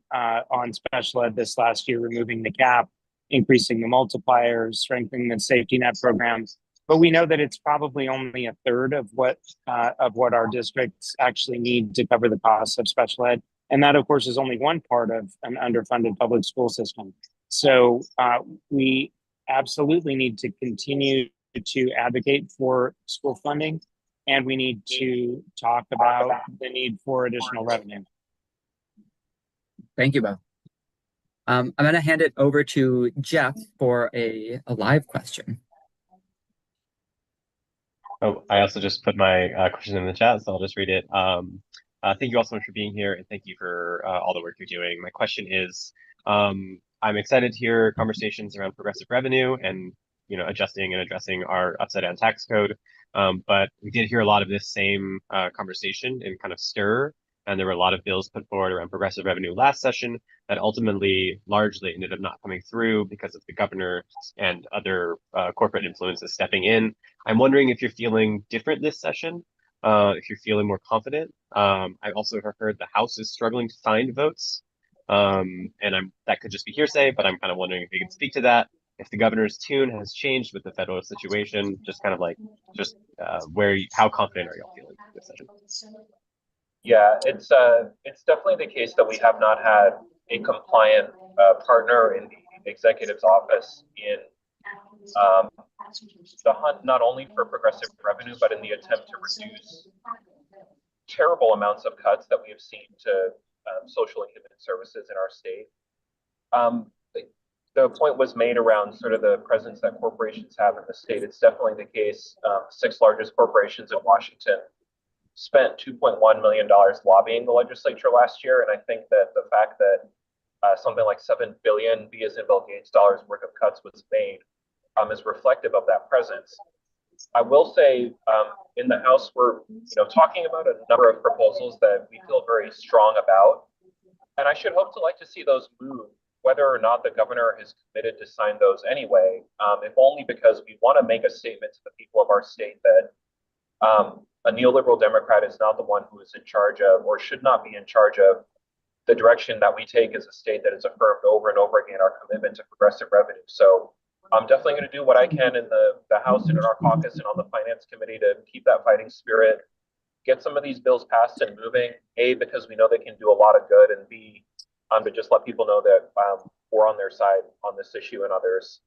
special ed this last year, removing the cap, increasing the multipliers, strengthening the safety net programs. But we know that it's probably only a third of what our districts actually need to cover the costs of special ed. And that, of course, is only one part of an underfunded public school system. So we absolutely need to continue to advocate for school funding, and we need to talk about the need for additional revenue. Thank you, Bob. I'm going to hand it over to Jeff for a live question. Oh, I also just put my question in the chat, so I'll just read it. Thank you all so much for being here, and thank you for all the work you're doing. My question is, I'm excited to hear conversations around progressive revenue and adjusting and addressing our upside down tax code. But we did hear a lot of this same conversation in kind of stir, and there were a lot of bills put forward around progressive revenue last session that ultimately largely ended up not coming through because of the governor and other corporate influences stepping in. I'm wondering if you're feeling different this session, if you're feeling more confident. I also have heard the House is struggling to find votes, and that could just be hearsay, but I'm kind of wondering if you can speak to that. If the governor's tune has changed with the federal situation, just kind of like, how confident are y'all feeling this session? Yeah, it's definitely the case that we have not had a compliant partner in the executive's office in the hunt not only for progressive revenue, but in the attempt to reduce terrible amounts of cuts that we have seen to social and human services in our state. The point was made around sort of the presence that corporations have in the state. It's definitely the case. 6 largest corporations in Washington spent $2.1 million lobbying the legislature last year. And I think that the fact that something like 7 billion, B as in Bill Gates dollars worth of cuts was made is reflective of that presence. I will say in the House, we're talking about a number of proposals that we feel very strong about. And I should hope to like to see those move, whether or not the governor has committed to sign those anyway, if only because we want to make a statement to the people of our state that a neoliberal Democrat is not the one who is in charge of, or should not be in charge of, the direction that we take as a state that has affirmed over and over again our commitment to progressive revenue. So I'm definitely going to do what I can in the House and in our caucus and on the Finance Committee to keep that fighting spirit, get some of these bills passed and moving, A, because we know they can do a lot of good, and B, to just let people know that we're on their side on this issue and others.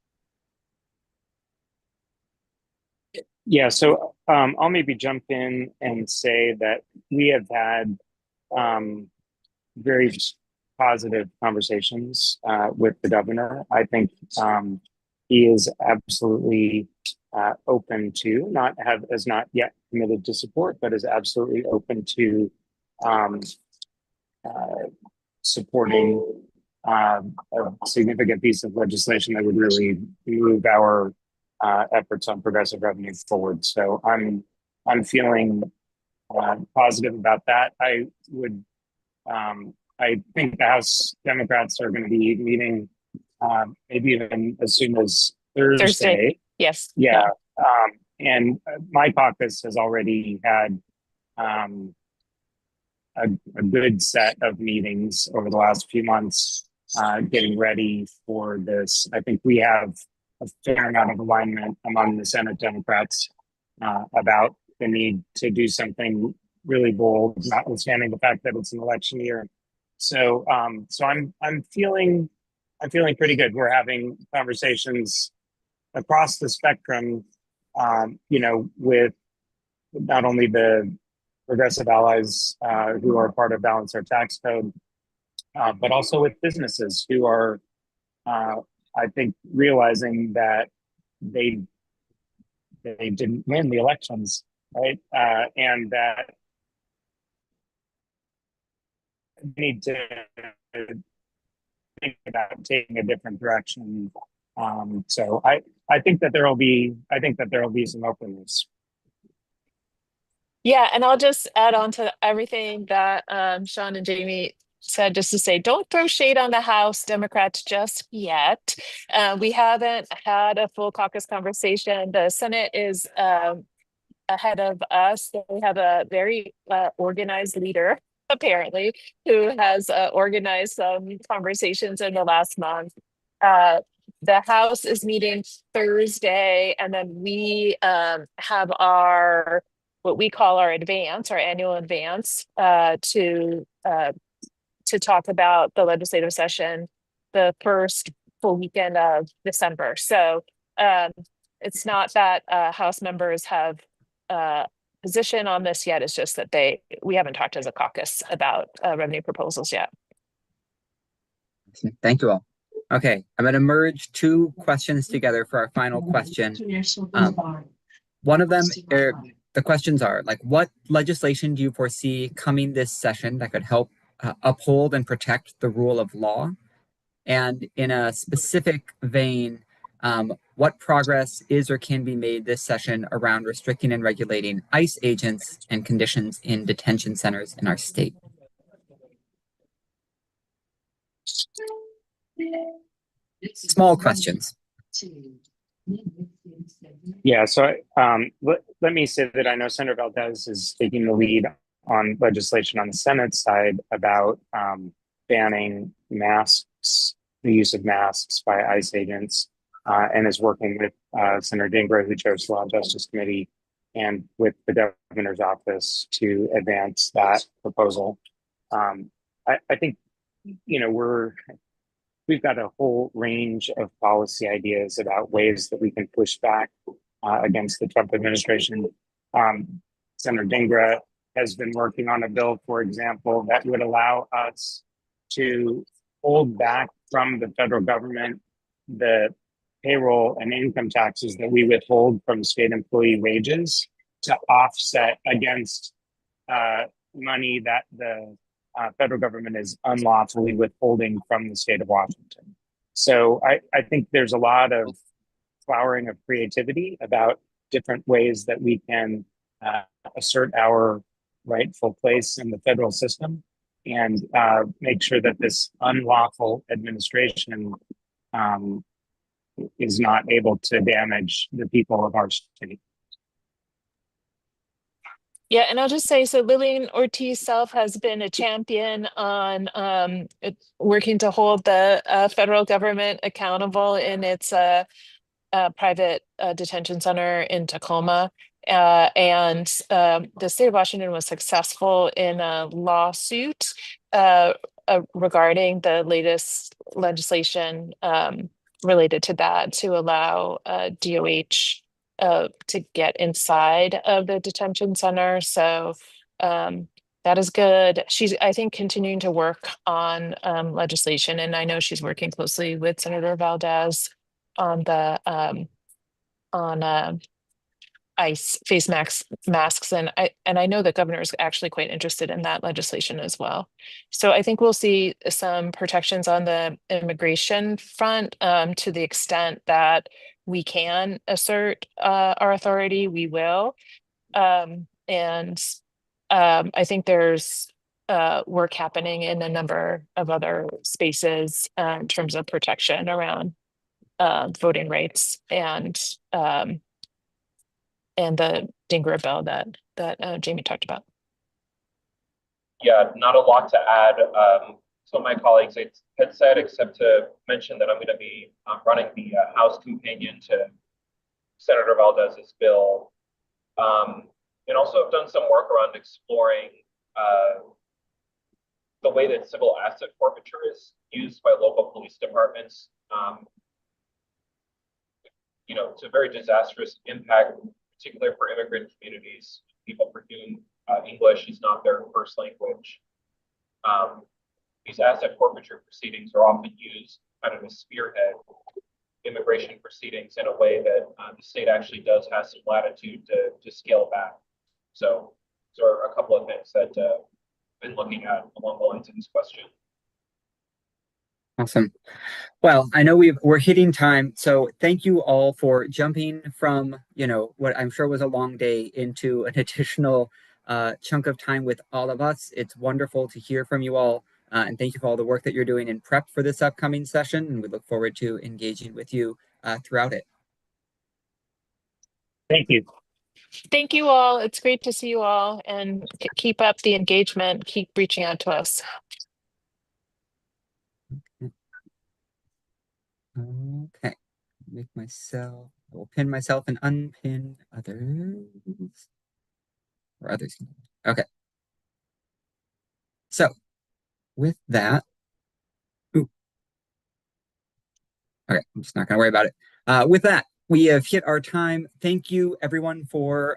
Yeah, so I'll maybe jump in and say that we have had very positive conversations with the governor. I think he is absolutely open to, has not yet committed to support, but is absolutely open to supporting a significant piece of legislation that would really move our efforts on progressive revenue forward. So I'm feeling positive about that. I think the House Democrats are going to be meeting maybe even as soon as Thursday. Yes. Yeah. And my caucus has already had a good set of meetings over the last few months getting ready for this. I think we have a fair amount of alignment among the Senate Democrats about the need to do something really bold, notwithstanding the fact that it's an election year. So I'm feeling pretty good. We're having conversations across the spectrum, with not only the progressive allies who are part of Balance Our Tax Code, but also with businesses who are, I think, realizing that they didn't win the elections, right? And that they need to think about taking a different direction. So I think that there will be some openness. Yeah, and I'll just add on to everything that Sean and Jamie said, just to say, don't throw shade on the House Democrats just yet. We haven't had a full caucus conversation. The Senate is ahead of us. We have a very organized leader, apparently, who has organized some conversations in the last month. The House is meeting Thursday, and then we have our what we call our annual advance, to talk about the legislative session the first full weekend of December. So it's not that House members have position on this yet. It's just that we haven't talked as a caucus about revenue proposals yet. Thank you all. Okay, I'm going to merge 2 questions together for our final question. One of them, the questions are like, what legislation do you foresee coming this session that could help uphold and protect the rule of law? And in a specific vein, what progress is or can be made this session around restricting and regulating ICE agents and conditions in detention centers in our state? Small questions. Yeah, so let me say that I know Senator Valdez is taking the lead on legislation on the Senate side about banning masks, the use of masks by ICE agents, and is working with Senator Dingra, who chairs the Law and Justice Committee, and with the governor's office to advance that proposal. I think, we've got a whole range of policy ideas about ways that we can push back against the Trump administration. Senator Dingra has been working on a bill, for example, that would allow us to hold back from the federal government the payroll and income taxes that we withhold from state employee wages to offset against money that the federal government is unlawfully withholding from the state of Washington. So I think there's a lot of flowering of creativity about different ways that we can assert our rightful place in the federal system and make sure that this unlawful administration is not able to damage the people of our state. Yeah, and I'll just say, so Lillian Ortiz Self has been a champion on working to hold the federal government accountable in its private detention center in Tacoma. And the state of Washington was successful in a lawsuit regarding the latest legislation related to that to allow DOH to get inside of the detention center. So that is good. She's, I think, continuing to work on legislation, and I know she's working closely with Senator Valdez on the ICE face masks, and I know the governor is actually quite interested in that legislation as well. So I think we'll see some protections on the immigration front to the extent that we can assert our authority, we will. I think there's work happening in a number of other spaces in terms of protection around voting rights and the DINGRA bill that Jamie talked about. Yeah, not a lot to add. Some of my colleagues had said, except to mention that I'm going to be running the House companion to Senator Valdez's bill, and also have done some work around exploring the way that civil asset forfeiture is used by local police departments. You know, it's a very disastrous impact, particularly for immigrant communities, people for whom English is not their first language. These asset forfeiture proceedings are often used kind of to spearhead immigration proceedings in a way that the state actually does have some latitude to scale back. So there are a couple of things that I've been looking at along the lines of this question. Awesome. Well, I know we're hitting time, so thank you all for jumping from, you know, what I'm sure was a long day into an additional chunk of time with all of us. It's wonderful to hear from you all, and thank you for all the work that you're doing in prep for this upcoming session, and we look forward to engaging with you throughout it. Thank you. Thank you all. It's great to see you all, and keep up the engagement. Keep reaching out to us. Okay, I will pin myself and unpin others. Or others. Okay. So with that, okay, I'm just not gonna worry about it. With that, we have hit our time. Thank you everyone for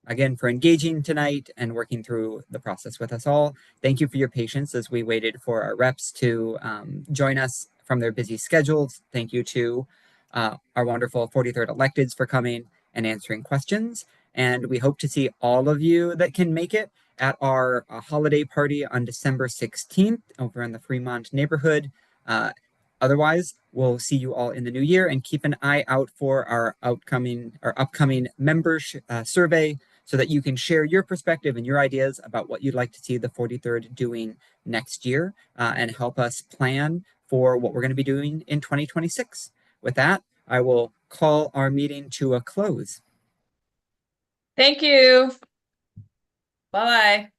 again for engaging tonight and working through the process with us all. Thank you for your patience as we waited for our reps to join us from their busy schedules. Thank you to our wonderful 43rd electeds for coming and answering questions. And we hope to see all of you that can make it at our holiday party on December 16th over in the Fremont neighborhood. Otherwise, we'll see you all in the new year, and keep an eye out for our upcoming members survey so that you can share your perspective and your ideas about what you'd like to see the 43rd doing next year and help us plan for what we're going to be doing in 2026. With that, I will call our meeting to a close. Thank you. Bye-bye.